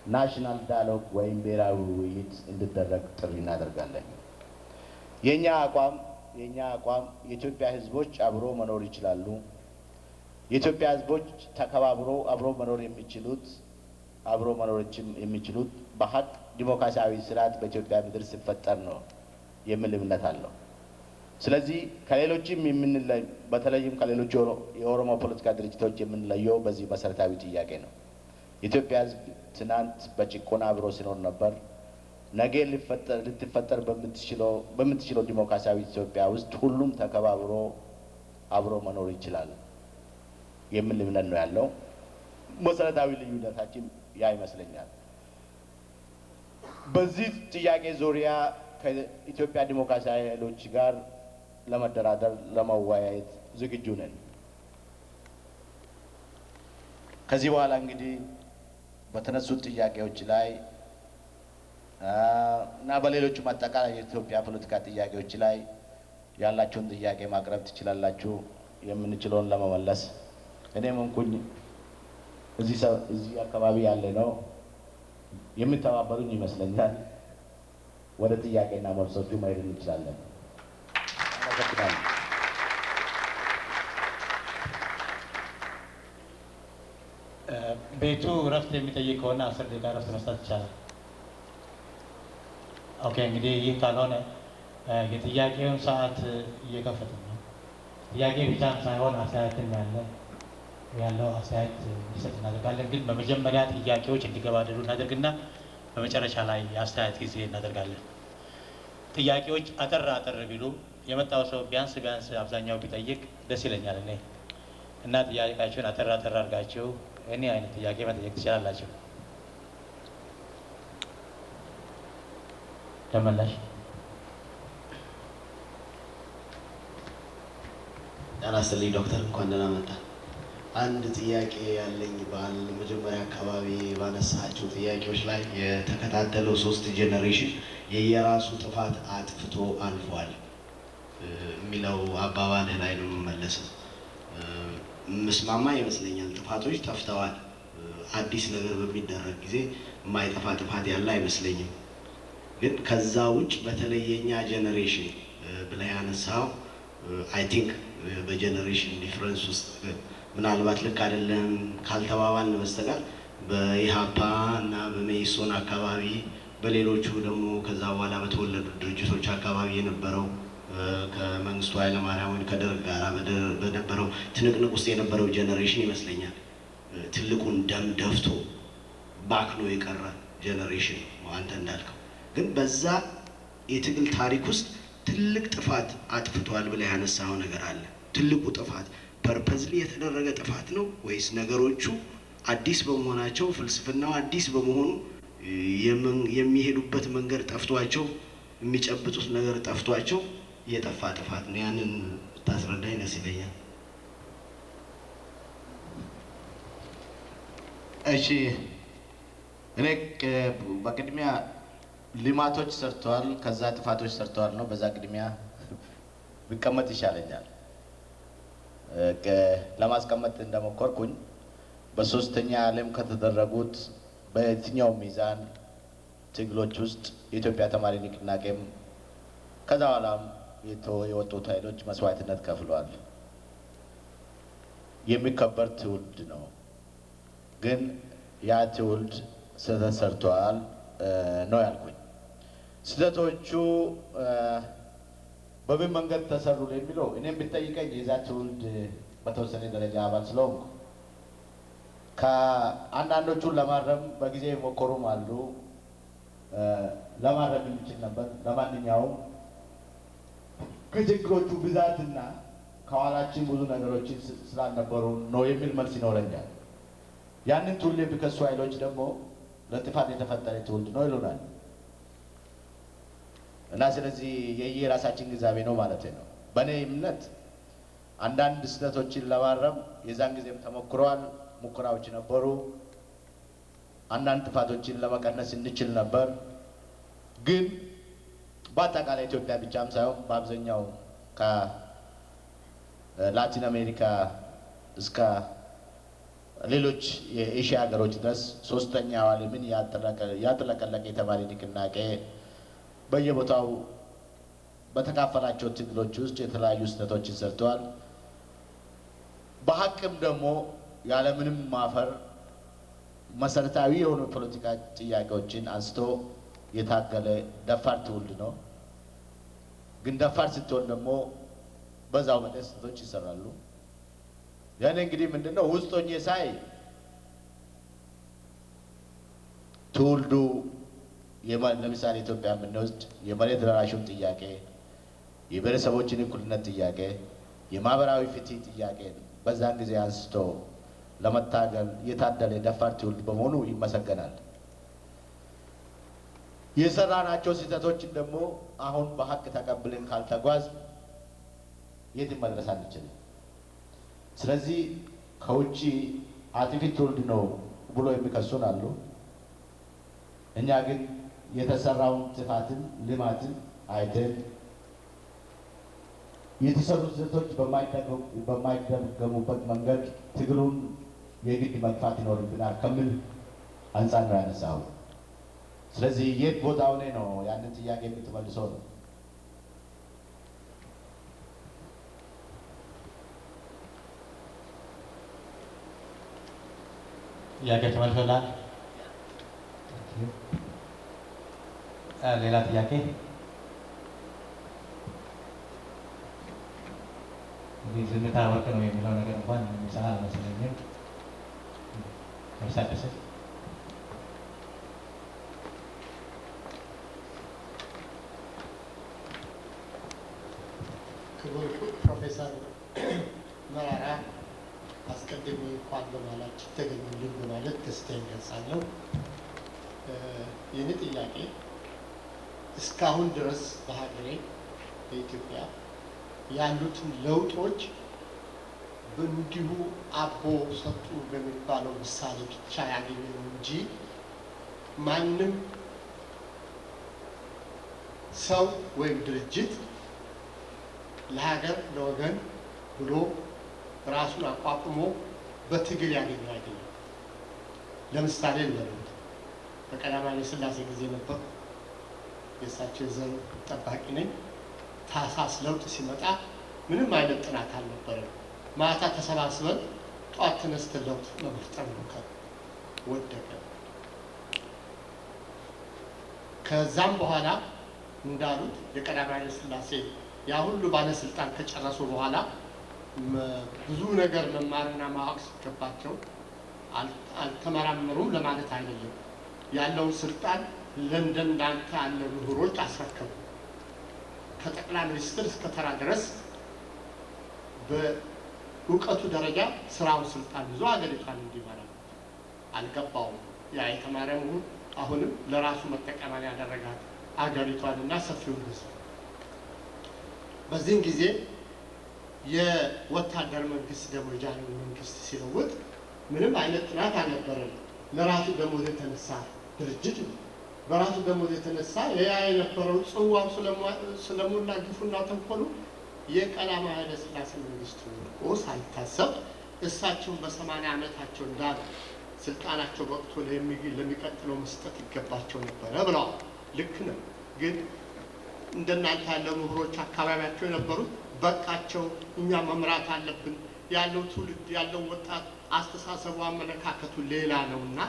ናሽናል ዳያሎግ ወይም ብሔራዊ ውይይት እንዲደረግ ጥሪ እናደርጋለን። የኛ አቋም የኢትዮጵያ ህዝቦች አብሮ መኖር ይችላሉ። የኢትዮጵያ ህዝቦች ተከባብሮ አብሮ መኖር የሚችሉት በሀቅ ዲሞክራሲያዊ ስርዓት በኢትዮጵያ ምድር ሲፈጠር ነው የሚል እምነት አለው። ስለዚህ ከሌሎችም በተለይም ከሌሎች የኦሮሞ ፖለቲካ ድርጅቶች የምንለየው በዚህ መሰረታዊ ጥያቄ ነው። የኢትዮጵያ ህዝብ ትናንት በጭቆና አብሮ ሲኖር ነበር። ነገ ልትፈጠር በምትችለው ዲሞክራሲያዊ ኢትዮጵያ ውስጥ ሁሉም ተከባብሮ አብሮ መኖር ይችላል የሚል እምነት ነው ያለው። መሰረታዊ ልዩነታችን ያ ይመስለኛል። በዚህ ጥያቄ ዙሪያ ከኢትዮጵያ ዲሞክራሲያዊ ኃይሎች ጋር ለመደራደር ለመወያየት ዝግጁ ነን። ከዚህ በኋላ እንግዲህ በተነሱት ጥያቄዎች ላይ እና በሌሎችም አጠቃላይ የኢትዮጵያ ፖለቲካ ጥያቄዎች ላይ ያላችሁን ጥያቄ ማቅረብ ትችላላችሁ። የምንችለውን ለመመለስ እኔም እንኩኝ እዚህ አካባቢ ያለ ነው የምተባበሩኝ ይመስለኛል። ወደ ጥያቄና መልሶቹ መሄድ እንችላለን። አመሰግናለሁ። ቤቱ እረፍት የሚጠይቅ ከሆነ 10 ደቂቃ እረፍት መስጠት ይቻላል። ኦኬ፣ እንግዲህ ይህ ካልሆነ የጥያቄውን ሰዓት እየከፈትን ነው። ጥያቄ ብቻም ሳይሆን አስተያየትም ያለው አስተያየት እንዲሰጥ እናደርጋለን። ግን በመጀመሪያ ጥያቄዎች እንዲገባደዱ እናደርግና በመጨረሻ ላይ የአስተያየት ጊዜ እናደርጋለን። ጥያቄዎች አጠር ቢሉ የመጣው ሰው ቢያንስ አብዛኛው ቢጠይቅ ደስ ይለኛል እኔ እና ጥያቄያችሁን አጠር አድርጋችሁ እኔ አይነት ጥያቄ መጠየቅ ትችላላችሁ። ተመላሽ ጤና ይስጥልኝ ዶክተር፣ እንኳን ደህና መጣ። አንድ ጥያቄ ያለኝ መጀመሪያ አካባቢ ባነሳቸው ጥያቄዎች ላይ የተከታተለው 3 ጄኔሬሽን የየራሱ ጥፋት አጥፍቶ አልፏል የሚለው አባባልህ ላይ ነው የምመለሰው። ምስማማ ይመስለኛል። ጥፋቶች ጠፍተዋል። አዲስ ነገር በሚደረግ ጊዜ የማይጠፋ ጥፋት ያለ አይመስለኝም። ግን ከዛ ውጭ በተለይ የኛ ጄኔሬሽን ብለህ ያነሳው አይ ቲንክ በጄኔሬሽን ዲፍረንስ ውስጥ ምናልባት ልክ አይደለም ካልተባባልን በስተቀር በኢሃፓ እና በመኢሶን አካባቢ በሌሎቹ ደግሞ ከዛ በኋላ በተወለዱ ድርጅቶች አካባቢ የነበረው ከመንግስቱ ኃይለማርያም ወይ ከደርግ ጋር በነበረው ትንቅንቅ ውስጥ የነበረው ጄኔሬሽን ይመስለኛል ትልቁን ደም ደፍቶ ባክኖ የቀረ ጄኔሬሽን ነው አንተ እንዳልከው። ግን በዛ የትግል ታሪክ ውስጥ ትልቅ ጥፋት አጥፍቷል ብለህ ያነሳው ነገር አለ። ትልቁ ጥፋት ፐርፐዝሊ የተደረገ ጥፋት ነው ወይስ ነገሮቹ አዲስ በመሆናቸው ፍልስፍናው አዲስ በመሆኑ የሚሄዱበት መንገድ ጠፍቷቸው የሚጨብጡት ነገር ጠፍቷቸው የጠፋ ጥፋት ነው? ያንን ታስረዳኝ ደስ ይለኛል። እሺ፣ እኔ በቅድሚያ ልማቶች ሰርተዋል፣ ከዛ ጥፋቶች ሰርተዋል ነው። በዛ ቅድሚያ ቢቀመጥ ይሻለኛል። ለማስቀመጥ እንደሞከርኩኝ በሶስተኛ ዓለም ከተደረጉት በየትኛው ሚዛን ትግሎች ውስጥ የኢትዮጵያ ተማሪ ንቅናቄም ከዛ በኋላም የወጡት ኃይሎች መስዋዕትነት ከፍለዋል። የሚከበር ትውልድ ነው። ግን ያ ትውልድ ስህተት ሰርተዋል ነው ያልኩኝ። ስህተቶቹ በምን መንገድ ተሰሩ የሚለው እኔም ብትጠይቀኝ የዛ ትውልድ በተወሰነ ደረጃ አባል ስለሆንኩ ከአንዳንዶቹን ለማረም በጊዜ የሞከሩም አሉ። ለማረም የሚችል ነበር። ለማንኛውም ከችግሮቹ ብዛትና ከኋላችን ብዙ ነገሮችን ስላልነበሩ ነው የሚል መልስ ይኖረኛል። ያንን ትውልድ የሚከሱ ኃይሎች ደግሞ ለጥፋት የተፈጠረ ትውልድ ነው ይሉናል። እና ስለዚህ የየራሳችን ግንዛቤ ነው ማለት ነው። በእኔ እምነት አንዳንድ ስህተቶችን ለማረም የዛን ጊዜም ተሞክረዋል፣ ሙከራዎች ነበሩ። አንዳንድ ጥፋቶችን ለመቀነስ እንችል ነበር። ግን በአጠቃላይ ኢትዮጵያ ብቻም ሳይሆን በአብዛኛው ከላቲን አሜሪካ እስከ ሌሎች የኤሽያ ሀገሮች ድረስ ሶስተኛው ዓለምን ያጥለቀለቀ የተማሪ ንቅናቄ በየቦታው በተካፈላቸው ትግሎች ውስጥ የተለያዩ ስህተቶችን ሰርተዋል። በሀቅም ደግሞ ያለምንም ማፈር መሰረታዊ የሆኑ ፖለቲካ ጥያቄዎችን አንስቶ የታገለ ደፋር ትውልድ ነው። ግን ደፋር ስትሆን ደግሞ በዛው መጠን ስህተቶች ይሰራሉ። ያኔ እንግዲህ ምንድነው ውስጥ ሆኜ ሳይ ትውልዱ ለምሳሌ ኢትዮጵያ የምንወስድ የመሬት ደራሹን ጥያቄ፣ የብሔረሰቦችን እኩልነት ጥያቄ፣ የማህበራዊ ፍትህ ጥያቄ በዛን ጊዜ አንስቶ ለመታገል የታደለ ደፋር ትውልድ በመሆኑ ይመሰገናል። የሰራናቸው ስህተቶችን ደግሞ አሁን በሀቅ ተቀብለን ካልተጓዝ የትም መድረስ አንችልም። ስለዚህ ከውጭ አጥፊ ትውልድ ነው ብሎ የሚከሱን አሉ። እኛ ግን የተሰራውን ጥፋትን ልማትን አይተን የተሰሩ ስህተቶች በማይደገሙበት መንገድ ትግሉን የግድ መግፋት ይኖርብናል ከሚል አንጻር ነው ያነሳው። ስለዚህ የት ቦታው ላይ ነው ያንን ጥያቄ የምትመልሰው ነው። ጥያቄ ተመልሶላል። ሌላ ጥያቄ? እንግዲህ ዝምታ ወርቅ ነው የሚለው ነገር እንኳን የሚሰራ አልመሰለኝም። መርሳደስ ክቡር ፕሮፌሰር መራራ አስቀድሜ እንኳን በማላችሁ ተገኙልኝ በማለት ደስታዬን ገልጻለሁ። የኔ ጥያቄ እስካሁን ድረስ በሀገሬ በኢትዮጵያ ያሉትን ለውጦች እንዲሁ አቦ ሰጡ በሚባለው ምሳሌ ብቻ ያገኘነው እንጂ ማንም ሰው ወይም ድርጅት ለሀገር ለወገን ብሎ ራሱን አቋቁሞ በትግል ያገኘው አይደለም። ለምሳሌ እንበሉት በቀዳማዊ ኃይለ ሥላሴ ጊዜ ነበር። የእሳቸው ዘር ጠባቂ ነኝ። ታህሳስ ለውጥ ሲመጣ ምንም አይነት ጥናት አልነበረም። ማታ ተሰባስበን ጠዋት ተነስተን ለውጥ ለመፍጠር ሞከር፣ ወደቀ። ከዛም በኋላ እንዳሉት የቀዳማዊ ኃይለ ሥላሴ ያ ሁሉ ባለስልጣን ከጨረሱ በኋላ ብዙ ነገር መማርና ማወቅ ሲገባቸው አልተመራመሩም ለማለት አይደለም። ያለውን ስልጣን ለንደን እንዳንተ ያለ ምሁሮች አስረከቡ። ከጠቅላይ ሚኒስትር እስከ ተራ ድረስ በእውቀቱ ደረጃ ስራውን ስልጣን ይዞ ሀገሪቷን እንዲመራ አልገባውም። ያ የተማረ ምሁር አሁንም ለራሱ መጠቀሚያ ያደረጋት ሀገሪቷንና ሰፊውን ሕዝብ። በዚህም ጊዜ የወታደር መንግስት ደግሞ የጃንሆይ መንግስት ሲለውጥ ምንም አይነት ጥናት አልነበረም። ለራሱ ደሞዝ የተነሳ ድርጅት ነው። በራሱ ደሞዝ የተነሳ ያ የነበረው ጽዋው ስለሞላ ግፉና ተንኮሉ የቀዳማዊ ኃይለ ሥላሴ መንግስት ወድቆ ሳይታሰብ እሳቸውን በ80 ዓመታቸው እንዳሉ ስልጣናቸው ወቅቶ ለሚቀጥለው መስጠት ይገባቸው ነበረ ብለዋል። ልክ ነው። ግን እንደናንተ ያለ ምሁሮች አካባቢያቸው የነበሩት በቃቸው፣ እኛ መምራት አለብን፣ ያለው ትውልድ ያለው ወጣት አስተሳሰቡ አመለካከቱ ሌላ ነውና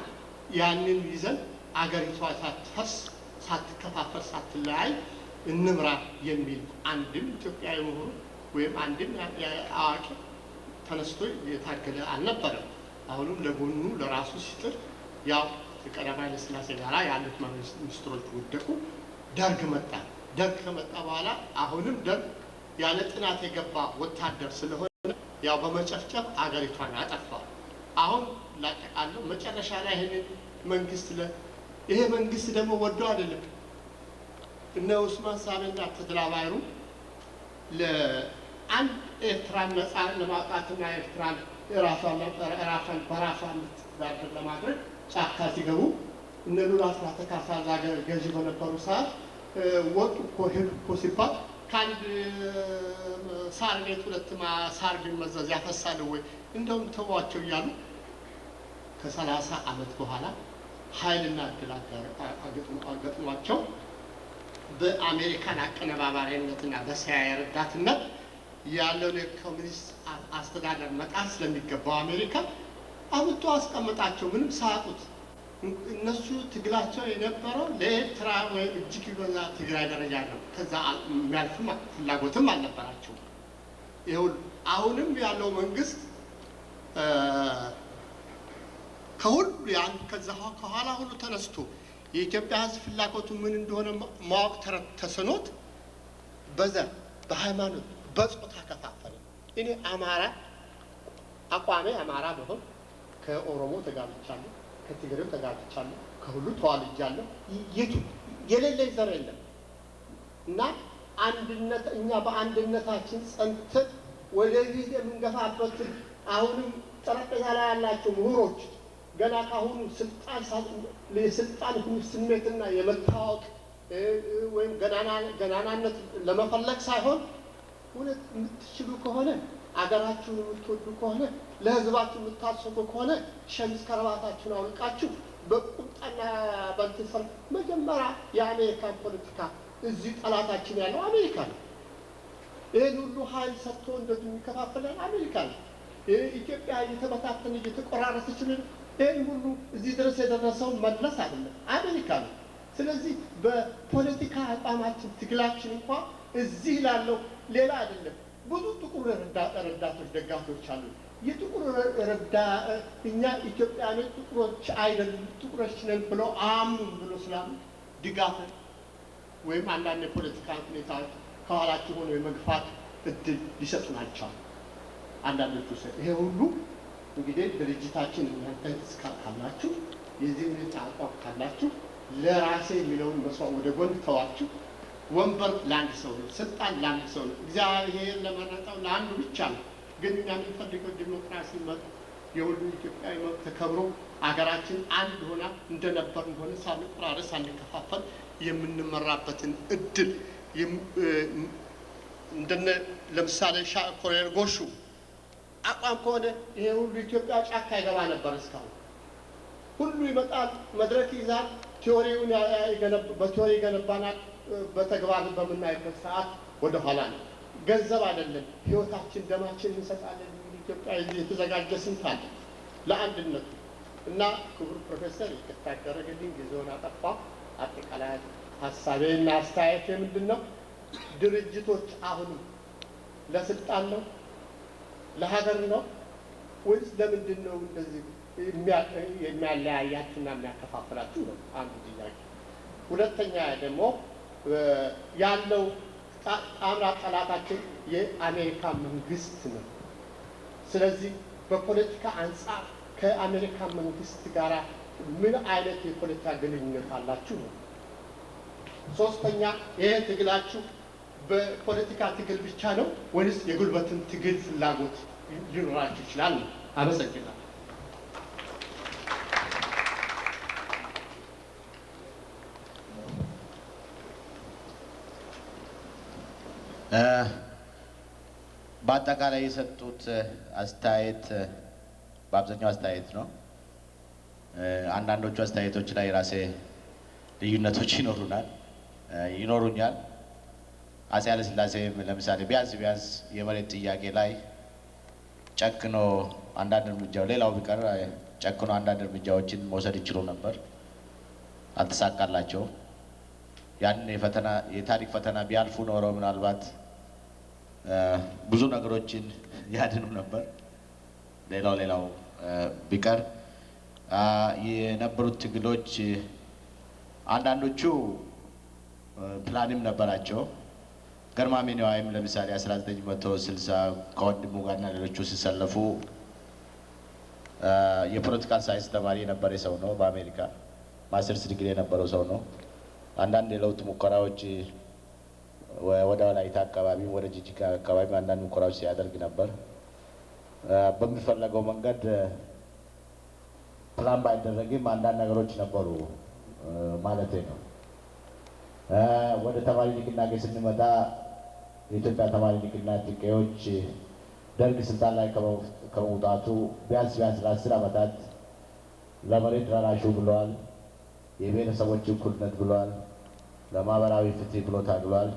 ያንን ይዘን አገሪቷ ሳትፈርስ ሳትከፋፈል ሳትለያይ እንምራ የሚል አንድም ኢትዮጵያዊ ምሁር ወይም አንድም አዋቂ ተነስቶ የታገለ አልነበረም። አሁንም ለጎኑ ለራሱ ሲጥር ያው የቀዳማዊ ኃይለ ሥላሴ ጋራ ያሉት ሚኒስትሮች ወደቁ። ደርግ መጣ። ደርግ ከመጣ በኋላ አሁንም ደርግ ያለ ጥናት የገባ ወታደር ስለሆነ ያው በመጨፍጨፍ አገሪቷን አጠፋ። አሁን ላጠቃለው መጨረሻ ላይ ይሄ መንግስት ደግሞ ወዶ አይደለም። እነ ኡስማን ሳኔና ተድላ ባይሩ ለአንድ ኤርትራን ነፃ ለማውጣትና ኤርትራን ራሷን በራሷ እንድትተዳደር ለማድረግ ጫካ ሲገቡ እነ ሉላ አስራተ ካሳ ገዢ በነበሩ ሰዓት ወጡ እኮ ሄዱ እኮ ሲባል ከአንድ ሳር ቤት ሁለት ሳር ቢመዘዝ ያፈሳል ወይ እንደውም ተዋቸው እያሉ ከ30 ዓመት በኋላ ኃይልና እድል አገጥሟቸው በአሜሪካን አቀነባባሪነትና በሲአይኤ ረዳትነት ያለውን የኮሚኒስት አስተዳደር መጣል ስለሚገባው አሜሪካ አብቶ አስቀመጣቸው ምንም ሳያውቁት። እነሱ ትግላቸው የነበረው ለኤርትራ ወይ እጅግ በዛ ትግራይ ደረጃ ነው። ከዛ የሚያልፍም ፍላጎትም አልነበራቸው። ይሁን አሁንም ያለው መንግስት ከሁሉ ያን ከዛ ከኋላ ሁሉ ተነስቶ የኢትዮጵያ ሕዝብ ፍላጎቱ ምን እንደሆነ ማወቅ ተስኖት በዘር በሃይማኖት በጾታ ከፋፈለ። እኔ አማራ አቋሜ አማራ ብሆን ከኦሮሞ ተጋብቻለሁ፣ ከትግሬው ተጋብቻለሁ፣ ከሁሉ ተዋልጃለሁ። የቱ የሌለኝ ዘር የለም እና አንድነት እኛ በአንድነታችን ጸንተን ወደፊት የምንገፋበት አሁንም ጠረጴዛ ላይ ያላቸው ምሁሮች ገና ካሁኑ የስልጣን ስሜትና የመታወቅ ወይም ገናናነት ለመፈለግ ሳይሆን እውነት የምትችሉ ከሆነ አገራችሁን የምትወዱ ከሆነ ለህዝባችሁ የምታስቡ ከሆነ ሸሚዝ ከረባታችሁን አውልቃችሁ በቁጣና በንትፈር መጀመሪያ የአሜሪካን ፖለቲካ እዚህ ጠላታችን ያለው አሜሪካ ነው። ይህን ሁሉ ኃይል ሰጥቶ እንደዚህ የሚከፋፈለን አሜሪካ ነው። ኢትዮጵያ እየተበታተነ እየተቆራረሰች ነው። ይህን ሁሉ እዚህ ድረስ የደረሰው መለስ አይደለም አሜሪካ ነው። ስለዚህ በፖለቲካ አቋማችን ትግላችን እንኳን እዚህ ላለው ሌላ አይደለም። ብዙ ጥቁር ረዳቶች ደጋፊዎች አሉ። የጥቁር እኛ ኢትዮጵያኖች ጥቁሮች አይደለም ጥቁሮች ነን ብለው አምኑ ብሎ ስላሉ ድጋፍ ወይም አንዳንድ የፖለቲካ ሁኔታዎች ከኋላቸው ሆኖ የመግፋት እድል ሊሰጡን አልቻሉም። አንዳንዶቹ ይሄ ሁሉ እንግዲህ ድርጅታችን እናንተ ካላችሁ የዚህ ሁኔታ አቋም ካላችሁ ለራሴ የሚለውን መስዋዕት ወደ ጎን ተዋችሁ። ወንበር ለአንድ ሰው ነው፣ ስልጣን ለአንድ ሰው ነው። እግዚአብሔር ለመረጠው ለአንዱ ብቻ ነው። ግን እኛ የምንፈልገው ዲሞክራሲ መብት፣ የሁሉ ኢትዮጵያዊ መብት ተከብሮ አገራችን አንድ ሆና እንደነበር እንደሆነ ሳንቆራረስ ሳንከፋፈል የምንመራበትን እድል እንደነ ለምሳሌ ኮሎኔል ጎሹ አቋም ከሆነ ይሄ ሁሉ ኢትዮጵያ ጫካ ይገባ ነበር። እስካሁን ሁሉ ይመጣል፣ መድረክ ይዛል፣ ቲዎሪውን በቲዎሪ ገነባናል። በተግባር በምናይበት ሰዓት ወደ ኋላ ነው። ገንዘብ አይደለም ህይወታችን ደማችን እንሰጣለን። ኢትዮጵያ የተዘጋጀ ስንት አለ ለአንድነቱ እና ክቡር ፕሮፌሰር ይቅርታ ያደረገልኝ ጊዜውን አጠፋ። አጠቃላይ ሀሳቤና አስተያየት ምንድን ነው? ድርጅቶች አሁንም ለስልጣን ነው ለሀገር ነው ወይስ ለምንድን ነው እንደዚህ የሚያለያያችሁና የሚያከፋፍላችሁ ነው አንዱ ጥያቄ። ሁለተኛ ደግሞ ያለው ጣምራ ጠላታችን የአሜሪካ መንግስት ነው። ስለዚህ በፖለቲካ አንጻር ከአሜሪካ መንግስት ጋር ምን አይነት የፖለቲካ ግንኙነት አላችሁ ነው። ሶስተኛ ይሄ ትግላችሁ በፖለቲካ ትግል ብቻ ነው ወይስ የጉልበትን ትግል ፍላጎት ሊኖራችሁ ይችላል ነው። አመሰግናለሁ። በአጠቃላይ የሰጡት አስተያየት በአብዛኛው አስተያየት ነው። አንዳንዶቹ አስተያየቶች ላይ ራሴ ልዩነቶች ይኖሩኛል። አፄ ኃይለሥላሴም ለምሳሌ ቢያንስ የመሬት ጥያቄ ላይ ጨክኖ አንዳንድ እርምጃው ሌላው ቢቀር ጨክኖ አንዳንድ እርምጃዎችን መውሰድ ይችሉ ነበር፣ አልተሳካላቸውም። ያንን የታሪክ ፈተና ቢያልፉ ኖረው ምናልባት ብዙ ነገሮችን ያድኑ ነበር። ሌላው ቢቀር የነበሩት ትግሎች አንዳንዶቹ ፕላንም ነበራቸው። ገርማሜ ነዋይም ለምሳሌ 1960 ከወንድሙ ጋርና ሌሎቹ ሲሰለፉ የፖለቲካል ሳይንስ ተማሪ የነበረ ሰው ነው። በአሜሪካ ማስተርስ ዲግሪ የነበረው ሰው ነው። አንዳንድ የለውጥ ሙከራዎች ወደ ወላይታ አካባቢ ወደ ጂጂጋ አካባቢ አንዳንድ ሙከራዎች ሲያደርግ ነበር። በሚፈለገው መንገድ ፕላን ባይደረግም አንዳንድ ነገሮች ነበሩ ማለት ነው። ወደ ተማሪ ንቅናቄ ስንመጣ የኢትዮጵያ ተማሪ ንቅናቄዎች ደርግ ስልጣን ላይ ከመውጣቱ ቢያንስ ለ10 ዓመታት ለመሬት ደራሹ ብለዋል። የብሔረሰቦች እኩልነት ብለዋል። ለማህበራዊ ፍትህ ብሎ ታግሏል።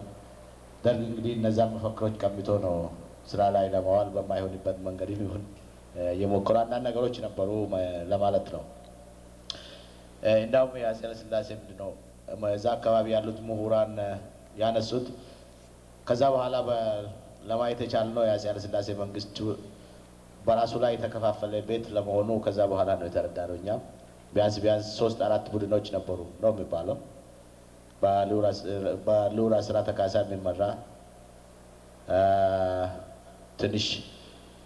ደርግ እንግዲህ እነዛን መፈክሮች ቀምቶ ነው ስራ ላይ ለማዋል በማይሆንበት መንገድ ይሁን የሞከሩ አንዳንድ ነገሮች ነበሩ ለማለት ነው። እንዳውም የአፄ ኃይለ ሥላሴ ምንድን ነው እዛ አካባቢ ያሉት ምሁራን ያነሱት ከዛ በኋላ ለማየት የቻልነው የአፄ ኃይለ ሥላሴ መንግስት በራሱ ላይ የተከፋፈለ ቤት ለመሆኑ ከዛ በኋላ ነው የተረዳነው። እኛም ቢያንስ 3-4 ቡድኖች ነበሩ ነው የሚባለው። በልዑል አስራተ ካሳ የሚመራ ትንሽ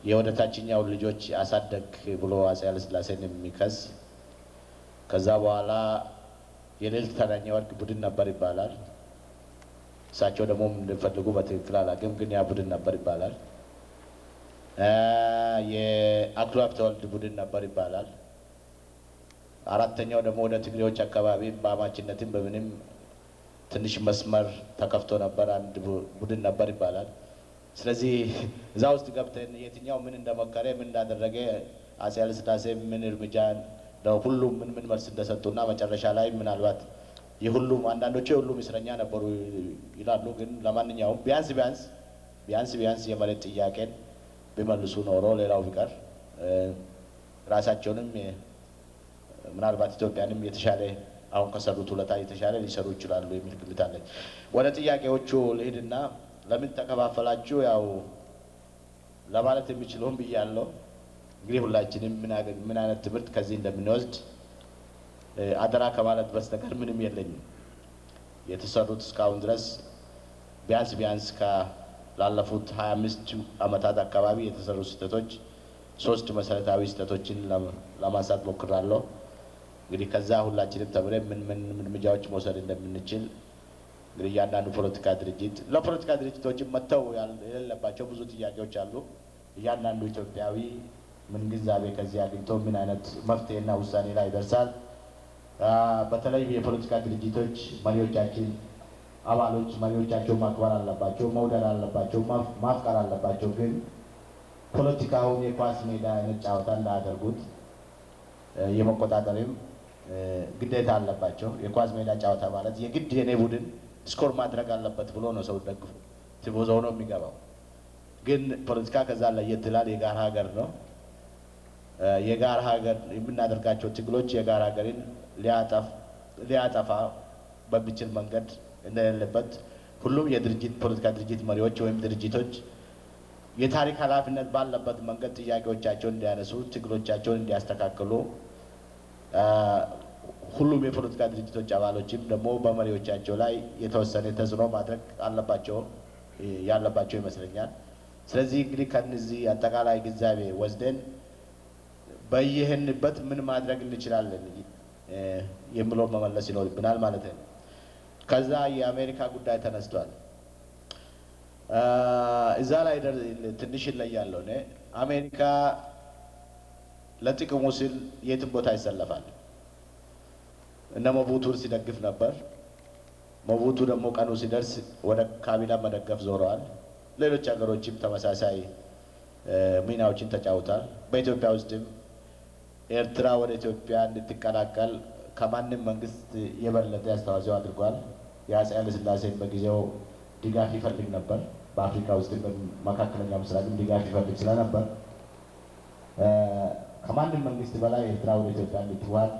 የወደ ታችኛው ልጆች አሳደግ ብሎ አፄ ኃይለ ሥላሴን የሚከስ ከዛ በኋላ የልዕልት ተናኘ ወርቅ ቡድን ነበር ይባላል። እሳቸው ደግሞ እንደፈልጉ በትክክል አላውቅም፣ ግን ያ ቡድን ነበር ይባላል። የአክሉ ሀብተወልድ ቡድን ነበር ይባላል። አራተኛው ደግሞ ወደ ትግሬዎች አካባቢ በአማችነትም በምንም ትንሽ መስመር ተከፍቶ ነበር፣ አንድ ቡድን ነበር ይባላል። ስለዚህ እዛ ውስጥ ገብተን የትኛው ምን እንደመከረ ምን እንዳደረገ አፄ ኃይለ ሥላሴ ምን እርምጃ ሁሉም ምን መልስ እንደሰጡና መጨረሻ ላይ ምናልባት የሁሉም አንዳንዶቹ የሁሉም እስረኛ ነበሩ ይላሉ። ግን ለማንኛውም ቢያንስ የመሬት ጥያቄን ቢመልሱ ኖሮ ሌላው ቢቀር ራሳቸውንም ምናልባት ኢትዮጵያንም የተሻለ አሁን ከሰሩት ውለታ የተሻለ ሊሰሩ ይችላሉ የሚል ግምት አለኝ። ወደ ጥያቄዎቹ ልሂድና ለምን ተከፋፈላችሁ ያው ለማለት የሚችለውን ብያለሁ። እንግዲህ ሁላችንም ምን አይነት ትምህርት ከዚህ እንደምንወስድ አደራ ከማለት በስተቀር ምንም የለኝም። የተሰሩት እስካሁን ድረስ ቢያንስ ላለፉት 25 ዓመታት አካባቢ የተሰሩ ስህተቶች 3 መሰረታዊ ስህተቶችን ለማንሳት ሞክራለሁ። እንግዲህ ከዛ ሁላችንም ተምረን ምን እርምጃዎች መውሰድ እንደምንችል እንግዲህ እያንዳንዱ ፖለቲካ ድርጅት ለፖለቲካ ድርጅቶችን መተው የሌለባቸው ብዙ ጥያቄዎች አሉ። እያንዳንዱ ኢትዮጵያዊ ምን ግንዛቤ ከዚህ አግኝቶ ምን አይነት መፍትሄና ውሳኔ ላይ ይደርሳል። በተለይ የፖለቲካ ድርጅቶች መሪዎቻችን አባሎች መሪዎቻቸው ማክበር አለባቸው፣ መውደድ አለባቸው፣ ማፍቀር አለባቸው። ግን ፖለቲካውን የኳስ ሜዳ አይነት ጨዋታ እንዳያደርጉት የመቆጣጠርም ግዴታ አለባቸው። የኳስ ሜዳ ጨዋታ ማለት የግድ የኔ ቡድን ስኮር ማድረግ አለበት ብሎ ነው ሰው ደግፎ ትቦዞ ነው የሚገባው። ግን ፖለቲካ ከዛ ለየት ይላል። የጋራ ሀገር ነው። የጋራ ሀገር የምናደርጋቸው ትግሎች የጋራ ሀገርን ሊያጠፋ በሚችል መንገድ እንደሌለበት ሁሉም የድርጅት ፖለቲካ ድርጅት መሪዎች ወይም ድርጅቶች የታሪክ ኃላፊነት ባለበት መንገድ ጥያቄዎቻቸውን እንዲያነሱ ትግሎቻቸውን እንዲያስተካክሉ ሁሉም የፖለቲካ ድርጅቶች አባሎችም ደግሞ በመሪዎቻቸው ላይ የተወሰነ ተጽዕኖ ማድረግ ያለባቸው ይመስለኛል። ስለዚህ እንግዲህ ከነዚህ አጠቃላይ ግንዛቤ ወስደን በየሄንበት ምን ማድረግ እንችላለን የሚለው መመለስ ይኖርብናል ማለት ነው። ከዛ የአሜሪካ ጉዳይ ተነስቷል። እዛ ላይ ትንሽ ይለያለሁ። አሜሪካ ለጥቅሙ ሲል የትም ቦታ ይሰለፋል። እነ ሞቡቱን ሲደግፍ ነበር። ሞቡቱ ደግሞ ቀኑ ሲደርስ ወደ ካቢላ መደገፍ ዞረዋል። ሌሎች ሀገሮችም ተመሳሳይ ሚናዎችን ተጫውቷል። በኢትዮጵያ ውስጥም ኤርትራ ወደ ኢትዮጵያ እንድትቀላቀል ከማንም መንግስት የበለጠ አስተዋጽኦ አድርጓል። የአፄ ኃይለ ሥላሴን በጊዜው ድጋፍ ይፈልግ ነበር። በአፍሪካ ውስጥ በመካከለኛ ምስራቅም ድጋፍ ይፈልግ ስለነበር ከማንም መንግስት በላይ ኤርትራ ወደ ኢትዮጵያ እንድትዋሃድ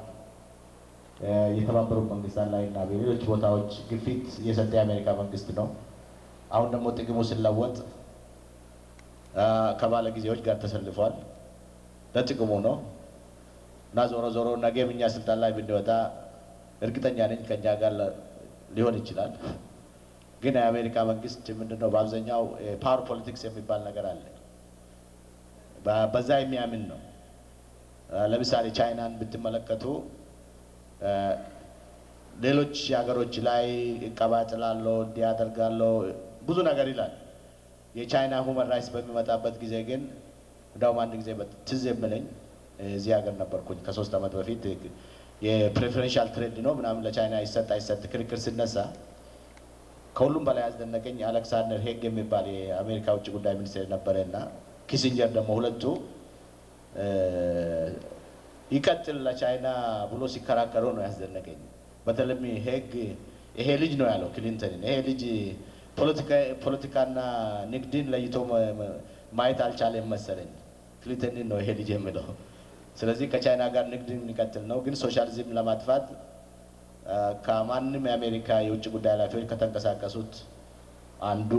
የተባበሩት መንግስታት ላይ እና በሌሎች ቦታዎች ግፊት የሰጠ የአሜሪካ መንግስት ነው። አሁን ደግሞ ጥቅሙ ሲለወጥ ከባለ ጊዜዎች ጋር ተሰልፏል። ለጥቅሙ ነው እና ዞሮ ነገም እኛ ስልጣን ላይ ብንወጣ እርግጠኛ ነኝ ከኛ ጋር ሊሆን ይችላል። ግን የአሜሪካ መንግስት ምንድነው በአብዛኛው ፓወር ፖለቲክስ የሚባል ነገር አለ። በዛ የሚያምን ነው። ለምሳሌ ቻይናን ብትመለከቱ ሌሎች ሀገሮች ላይ እቀባጥላለሁ እንዲያደርጋለሁ ብዙ ነገር ይላል። የቻይና ሁመን ራይትስ በሚመጣበት ጊዜ ግን እንደውም አንድ ጊዜ ትዝ የምለኝ እዚህ ሀገር ነበርኩኝ ከ3 ዓመት በፊት የፕሬፈረንሻል ትሬድ ነው ምናምን ለቻይና አይሰጥ ክርክር ሲነሳ ከሁሉም በላይ ያስደነቀኝ አሌክሳንደር ሄግ የሚባል የአሜሪካ ውጭ ጉዳይ ሚኒስቴር ነበረ እና ኪሲንጀር ደግሞ ሁለቱ ይቀጥል ለቻይና ብሎ ሲከራከሩ ነው ያስደነቀኝ። በተለይ ይሄ ልጅ ነው ያለው ክሊንተን። ይሄ ልጅ ፖለቲካና ንግድን ለይቶ ማየት አልቻለም መሰለኝ። ክሊንተን ነው ይሄ ልጅ የሚለው። ስለዚህ ከቻይና ጋር ንግድን የሚቀጥል ነው። ግን ሶሻሊዝም ለማጥፋት ከማንም የአሜሪካ የውጭ ጉዳይ ኃላፊዎች ከተንቀሳቀሱት አንዱ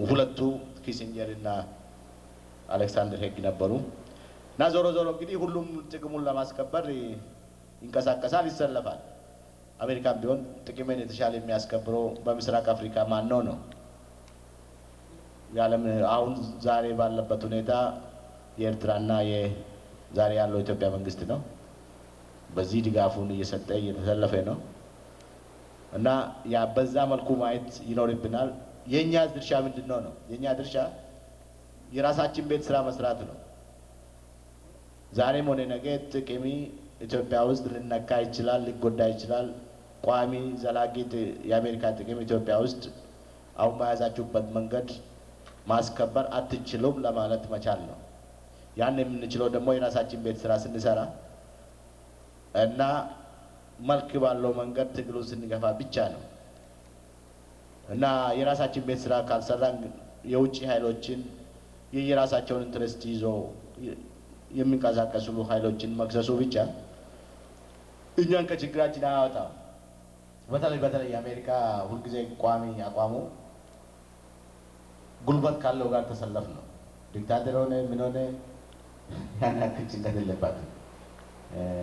ሁለቱ ኪሲንጀር እና አሌክሳንደር ሄግ ነበሩ። እና ዞሮ እንግዲህ ሁሉም ጥቅሙን ለማስከበር ይንቀሳቀሳል፣ ይሰለፋል። አሜሪካም ቢሆን ጥቅሜን የተሻለ የሚያስከብረው በምስራቅ አፍሪካ ማን ነው? የዓለም አሁን ዛሬ ባለበት ሁኔታ የኤርትራና ዛሬ ያለው ኢትዮጵያ መንግስት ነው። በዚህ ድጋፉን እየሰጠ እየተሰለፈ ነው እና ያ በዛ መልኩ ማየት ይኖርብናል። የኛ ድርሻ ምንድነው ነው? የኛ ድርሻ የራሳችን ቤት ስራ መስራት ነው። ዛሬም ሆነ ነገ ጥቅሚ ኢትዮጵያ ውስጥ ልነካ ይችላል፣ ሊጎዳ ይችላል። ቋሚ ዘላቂ የአሜሪካ ጥቅም ኢትዮጵያ ውስጥ አሁን በያዛችሁበት መንገድ ማስከበር አትችሉም ለማለት መቻል ነው። ያን የምንችለው ደግሞ የራሳችን ቤት ስራ ስንሰራ እና መልክ ባለው መንገድ ትግሉ ስንገፋ ብቻ ነው እና የራሳችን ቤት ስራ ካልሰራን የውጭ ኃይሎችን የራሳቸውን ኢንትረስት ይዞ የሚንቀሳቀሱ ኃይሎችን መክሰሱ ብቻ እኛን ከችግራችን አያወጣም። በተለይ አሜሪካ ሁልጊዜ ቋሚ አቋሙ ጉልበት ካለው ጋር ተሰለፍ ነው። ዲክታተር ሆነ ምን ሆነ ያን ያክል ጭንቀት የለባትም።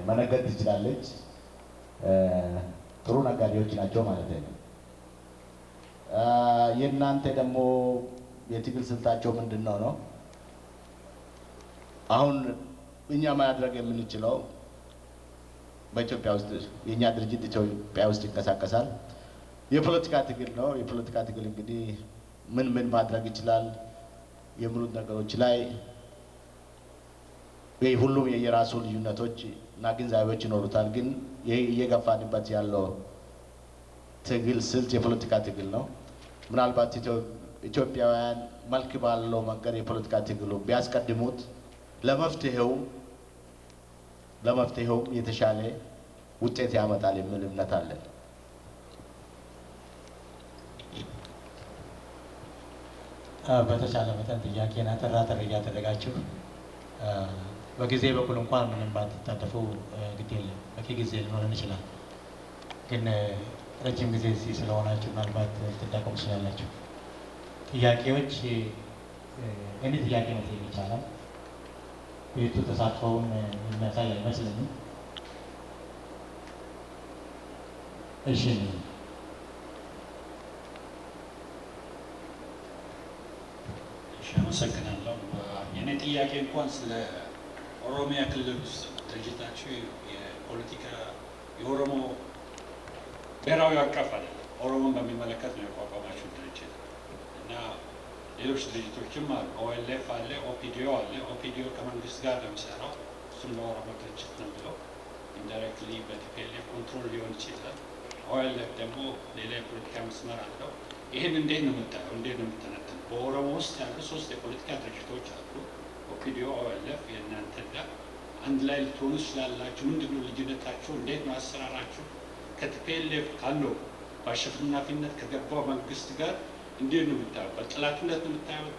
መነገድ ትችላለች። ጥሩ ነጋዴዎች ናቸው ማለት ነው። የእናንተ ደግሞ የትግል ስልታቸው ምንድነው ነው? አሁን እኛ ማድረግ የምንችለው በኢትዮጵያ ውስጥ የኛ ድርጅት ኢትዮጵያ ውስጥ ይንቀሳቀሳል። የፖለቲካ ትግል ነው። የፖለቲካ ትግል እንግዲህ ምን ማድረግ ይችላል የሚሉት ነገሮች ላይ ሁሉም የየራሱ ልዩነቶች እና ግንዛቤዎች ይኖሩታል። ግን እየገፋንበት ያለው ትግል ስልት የፖለቲካ ትግል ነው። ምናልባት ኢትዮጵያውያን መልክ ባለው መንገድ የፖለቲካ ትግሉ ቢያስቀድሙት ለመፍትሄው የተሻለ ውጤት ያመጣል የሚል እምነት አለን። በተቻለ መጠን ጥያቄና አጠር እያደረጋችሁ በጊዜ በኩል እንኳን ምንም ባትታደፉ ግድ የለም። በቂ ጊዜ ሊኖረን ይችላል። ግን ረጅም ጊዜ እዚህ ስለሆናችሁ ምናልባት ልትዳቀሙ ትችላላችሁ። ጥያቄዎች እኔ ጥያቄ መጠየቅ ይቻላል። ቤቱ ተሳትፎውን የሚያሳይ አይመስለኝም። እሺ፣ አመሰግናለሁ። የኔ ጥያቄ እንኳን ስለ ኦሮሚያ ክልል ውስጥ ድርጅታችሁ የፖለቲካ የኦሮሞ ብሔራዊ አቀፍ አይደለም፣ ኦሮሞን በሚመለከት ነው የቋቋማችሁ ድርጅት እና ሌሎች ድርጅቶችም አሉ። ኦኤልኤፍ አለ፣ ኦፒዲዮ አለ። ኦፒዲዮ ከመንግስት ጋር ነው የሚሰራው። እሱም ለኦሮሞ ድርጅት ነው ብለው ኢንዳይሬክትሊ በቲፒኤልኤፍ ኮንትሮል ሊሆን ይችላል። ኦኤልኤፍ ደግሞ ሌላ የፖለቲካ መስመር አለው። ይህን እንዴት ነው የምታየው? እንዴት ነው የምትነትነው? በኦሮሞ ውስጥ ያሉ 3 የፖለቲካ ድርጅቶች አሉ። ኦፒዲዮ፣ ኦኤልኤፍ የእናንተ ጋር አንድ ላይ ልትሆኑ ስላላችሁ ምንድን ነው ልዩነታችሁ? እንዴት ነው አሰራራችሁ? ከቲፒኤልኤፍ ካለው በአሸናፊነት ከገባው መንግስት ጋር እንዴት ነው የምታየው? በጠላትነት ነው የምታየው?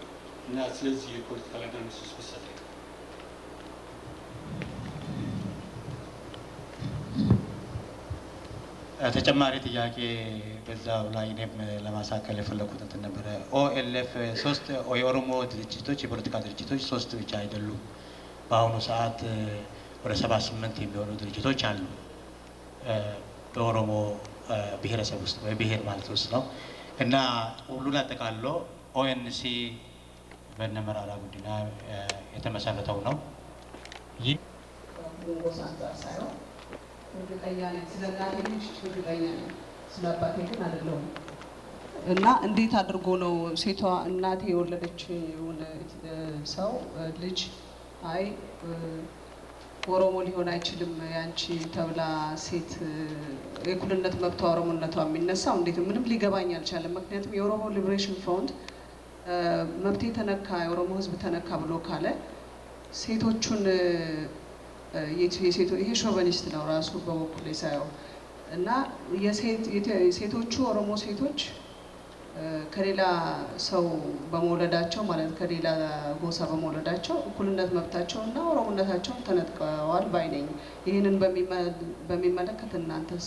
እና ስለዚህ የፖለቲካል አናሊሲስ መሰለኝ ተጨማሪ ጥያቄ በዛው ላይ እኔም ለማሳከል የፈለኩት እንትን ነበረ። ኦኤልኤፍ 3 የኦሮሞ ድርጅቶች የፖለቲካ ድርጅቶች 3 ብቻ አይደሉም። በአሁኑ ሰዓት ወደ 78 የሚሆኑ ድርጅቶች አሉ በኦሮሞ ብሔረሰብ ውስጥ ወይ ብሔር ማለት ውስጥ ነው እና ሁሉን አጠቃሎ ኦኤንሲ በእነ መራራ ጉዲና የተመሰረተው ነው። ይህ ቦንጎስ አንጻር ሳይሆን እርግጠኛ ነኝ ስለ እናቴ ልጅ እርግጠኛ ነኝ፣ ስለ አባቴ ግን አይደለሁም። እና እንዴት አድርጎ ነው ሴቷ እናቴ የወለደችውን ሰው ልጅ አይ ኦሮሞ ሊሆን አይችልም ያንቺ ተብላ ሴት የእኩልነት መብቷ ኦሮሞነቷ የሚነሳው እንዴት ምንም ሊገባኝ አልቻለም። ምክንያቱም የኦሮሞ ሊብሬሽን ፍሮንት መብቴ ተነካ የኦሮሞ ሕዝብ ተነካ ብሎ ካለ ሴቶቹን ይሄ ሾቨኒስት ነው ራሱ በበኩሌ ሳየው እና የሴቶቹ ኦሮሞ ሴቶች ከሌላ ሰው በመውለዳቸው ማለት ከሌላ ጎሳ በመውለዳቸው እኩልነት መብታቸውና ኦሮሞነታቸውን ተነጥቀዋል ባይ ነኝ። ይህንን በሚመለከት እናንተስ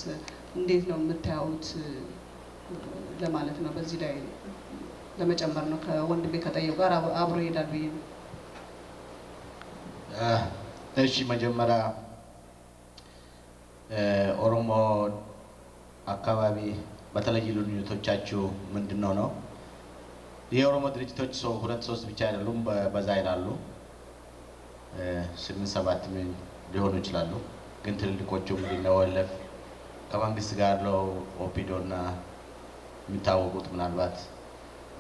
እንዴት ነው የምታዩት ለማለት ነው። በዚህ ላይ ለመጨመር ነው ከወንድሜ ከጠየቁ ጋር አብሮ ይሄዳል ብዬ ነው። እሺ መጀመሪያ ኦሮሞ አካባቢ በተለይ ልዩነቶቻችሁ ምንድነው ነው? የኦሮሞ ድርጅቶች ሰው 2-3 ብቻ አይደሉም፣ በዛ ይላሉ 8-7 ሊሆኑ ይችላሉ። ግን ትልልቆቹም ሊነወለፍ ከመንግስት ጋር ነው ኦፒዶና የሚታወቁት ምናልባት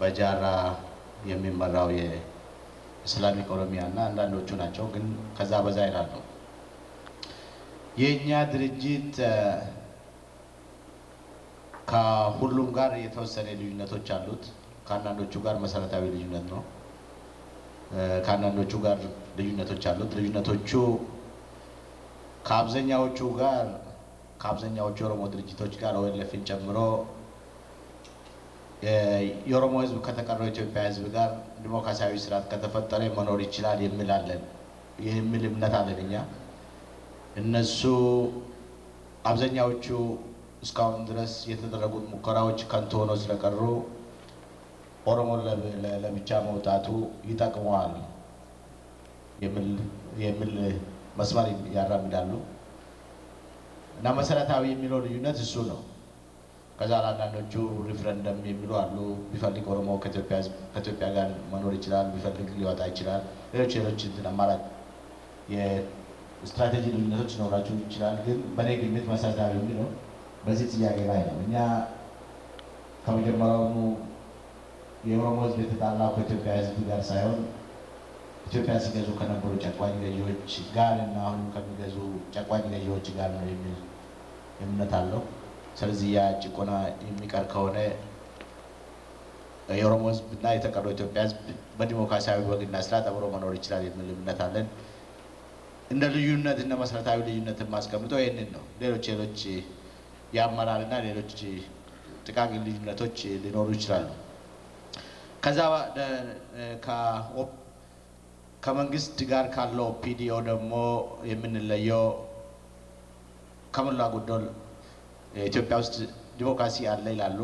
በጃራ የሚመራው የእስላሚክ ኦሮሚያ እና አንዳንዶቹ ናቸው። ግን ከዛ በዛ ይላሉ። የኛ ድርጅት ከሁሉም ጋር የተወሰነ ልዩነቶች አሉት። ከአንዳንዶቹ ጋር መሰረታዊ ልዩነት ነው። ከአንዳንዶቹ ጋር ልዩነቶች አሉት። ልዩነቶቹ ከአብዛኛዎቹ የኦሮሞ ድርጅቶች ጋር ኦኤልኤፍን ጨምሮ የኦሮሞ ህዝብ ከተቀረው ኢትዮጵያ ህዝብ ጋር ዲሞክራሲያዊ ስርዓት ከተፈጠረ መኖር ይችላል የሚል እምነት አለን እኛ። እነሱ አብዛኛዎቹ እስካሁን ድረስ የተደረጉት ሙከራዎች ከንቱ ሆነው ስለቀሩ ኦሮሞ ለብቻ መውጣቱ ይጠቅመዋል የሚል መስመር ያራምዳሉ እና መሰረታዊ የሚለው ልዩነት እሱ ነው። ከዛ አንዳንዶቹ ሪፍረንደም የሚሉ አሉ። ቢፈልግ ኦሮሞ ከኢትዮጵያ ጋር መኖር ይችላል፣ ቢፈልግ ሊወጣ ይችላል። ሌሎች እንትን አማራጭ የስትራቴጂ ልዩነቶች ሊኖራቸው ይችላል። ግን በእኔ ግምት መሰረታዊ የሚለው በዚህ ጥያቄ ላይ ነው። እኛ ከመጀመሪያውኑ የኦሮሞ ህዝብ የተጣላው ከኢትዮጵያ ህዝብ ጋር ሳይሆን ኢትዮጵያ ሲገዙ ከነበሩ ጨቋኝ ገዢዎች ጋር እና አሁን ከሚገዙ ጨቋኝ ገዢዎች ጋር ነው የሚል እምነት አለው። ስለዚህ ያ ጭቆና የሚቀር ከሆነ የኦሮሞ ህዝብ እና የተቀረው ኢትዮጵያ ህዝብ በዲሞክራሲያዊ ወግና ስርዓት አብሮ መኖር ይችላል የሚል እምነት አለን። እንደ ልዩነት እና መሰረታዊ ልዩነት የማስቀምጠው ይህንን ነው። ሌሎች የአመራርና ሌሎች ጥቃቅን ልዩነቶች ሊኖሩ ይችላሉ። ከዛ ከመንግስት ጋር ካለው ኦፒዲኦ ደግሞ የምንለየው ከሞላ ጎደል ኢትዮጵያ ውስጥ ዲሞክራሲ አለ ይላሉ፣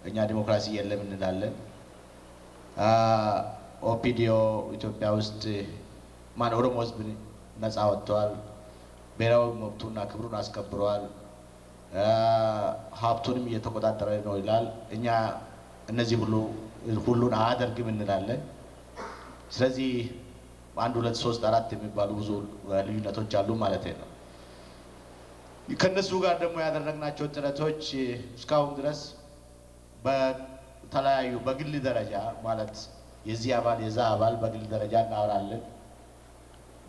እኛ ዲሞክራሲ የለም እንላለን። ኦፒዲኦ ኢትዮጵያ ውስጥ ኦሮሞ ህዝብ ነፃ ወጥተዋል፣ ብሔራዊ መብቱና ክብሩን አስከብረዋል፣ ሀብቱንም እየተቆጣጠረ ነው ይላል። እኛ እነዚህ ሁሉን አያደርግም እንላለን። ስለዚህ 1 2 3 4 የሚባሉ ብዙ ልዩነቶች አሉ ማለት ነው። ከነሱ ጋር ደግሞ ያደረግናቸው ጥረቶች እስካሁን ድረስ በተለያዩ በግል ደረጃ ማለት የዚህ አባል የዛ አባል በግል ደረጃ እናወራለን፣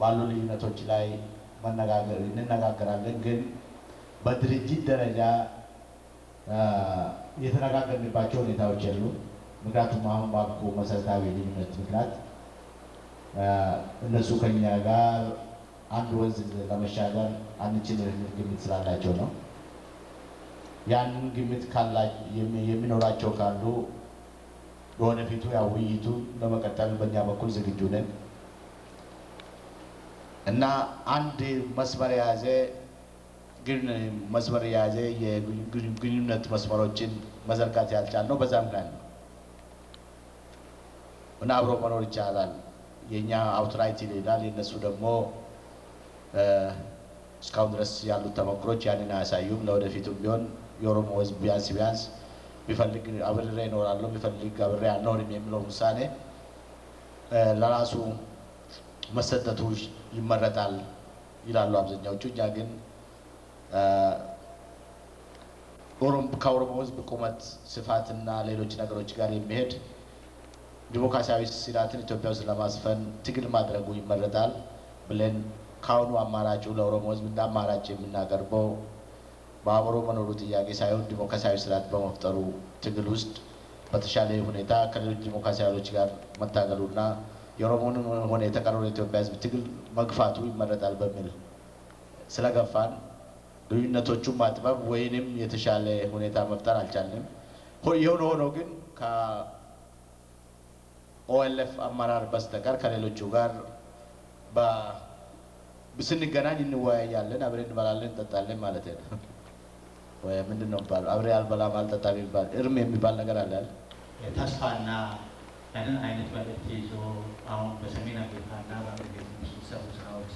ባሉ ልዩነቶች ላይ እንነጋገራለን። ግን በድርጅት ደረጃ የተነጋገርንባቸው ሁኔታዎች የሉም። ምክንያቱም አሁን ባልኩ መሰረታዊ ልዩነት ምክንያት እነሱ ከኛ ጋር አንድ ወንዝ ለመሻገር አንችልም የሚል ግምት ስላላቸው ነው። ያንን ግምት የሚኖራቸው ካሉ በወደፊቱ ያው ውይይቱ ለመቀጠል በእኛ በኩል ዝግጁ ነን እና አንድ መስመር የያዘ የግንኙነት መስመሮችን መዘርጋት ያልቻልነው በዛ ምክንያት ነው እና አብሮ መኖር ይቻላል። የኛ አውትራይት ይላል፣ የነሱ ደግሞ እስካሁን ድረስ ያሉት ተሞክሮች ያንን አያሳዩም። ለወደፊቱም ቢሆን የኦሮሞ ህዝብ ቢያንስ ቢፈልግ አብሬ እኖራለሁ ቢፈልግ አብሬ አልኖርም የሚለው ውሳኔ ለራሱ መሰጠቱ ይመረጣል ይላሉ አብዛኛዎቹ። እኛ ግን ከኦሮሞ ህዝብ ቁመት ስፋትና ሌሎች ነገሮች ጋር የሚሄድ ዲሞክራሲያዊ ስርዓትን ኢትዮጵያ ውስጥ ለማስፈን ትግል ማድረጉ ይመረጣል ብለን ካሁኑ አማራጩ ለኦሮሞ ህዝብ እንደ አማራጭ የምናቀርበው በአብሮ መኖሩ ጥያቄ ሳይሆን ዲሞክራሲያዊ ስርዓት በመፍጠሩ ትግል ውስጥ በተሻለ ሁኔታ ከሌሎች ዲሞክራሲያዊዎች ጋር መታገሉና የኦሮሞንም ሆነ የተቀረው የኢትዮጵያ ህዝብ ትግል መግፋቱ ይመረጣል በሚል ስለገፋን ልዩነቶቹን ማጥበብ ወይንም የተሻለ ሁኔታ መፍጠር አልቻልንም። የሆነ ሆኖ ግን ከኦኤልኤፍ አመራር በስተቀር ከሌሎቹ ጋር ስንገናኝ እንወያያለን፣ አብረን እንበላለን፣ እንጠጣለን ማለት ነው። ወይ ምንድነው የሚባለው? አብሬ አልበላም አልጠጣም የሚባል እርም የሚባል ነገር አለ። ተስፋና ያንን አይነት መልእክት ይዞ አሁን በሰሜን አሜሪካና በአሜሪካ ውስጥ ስራዎች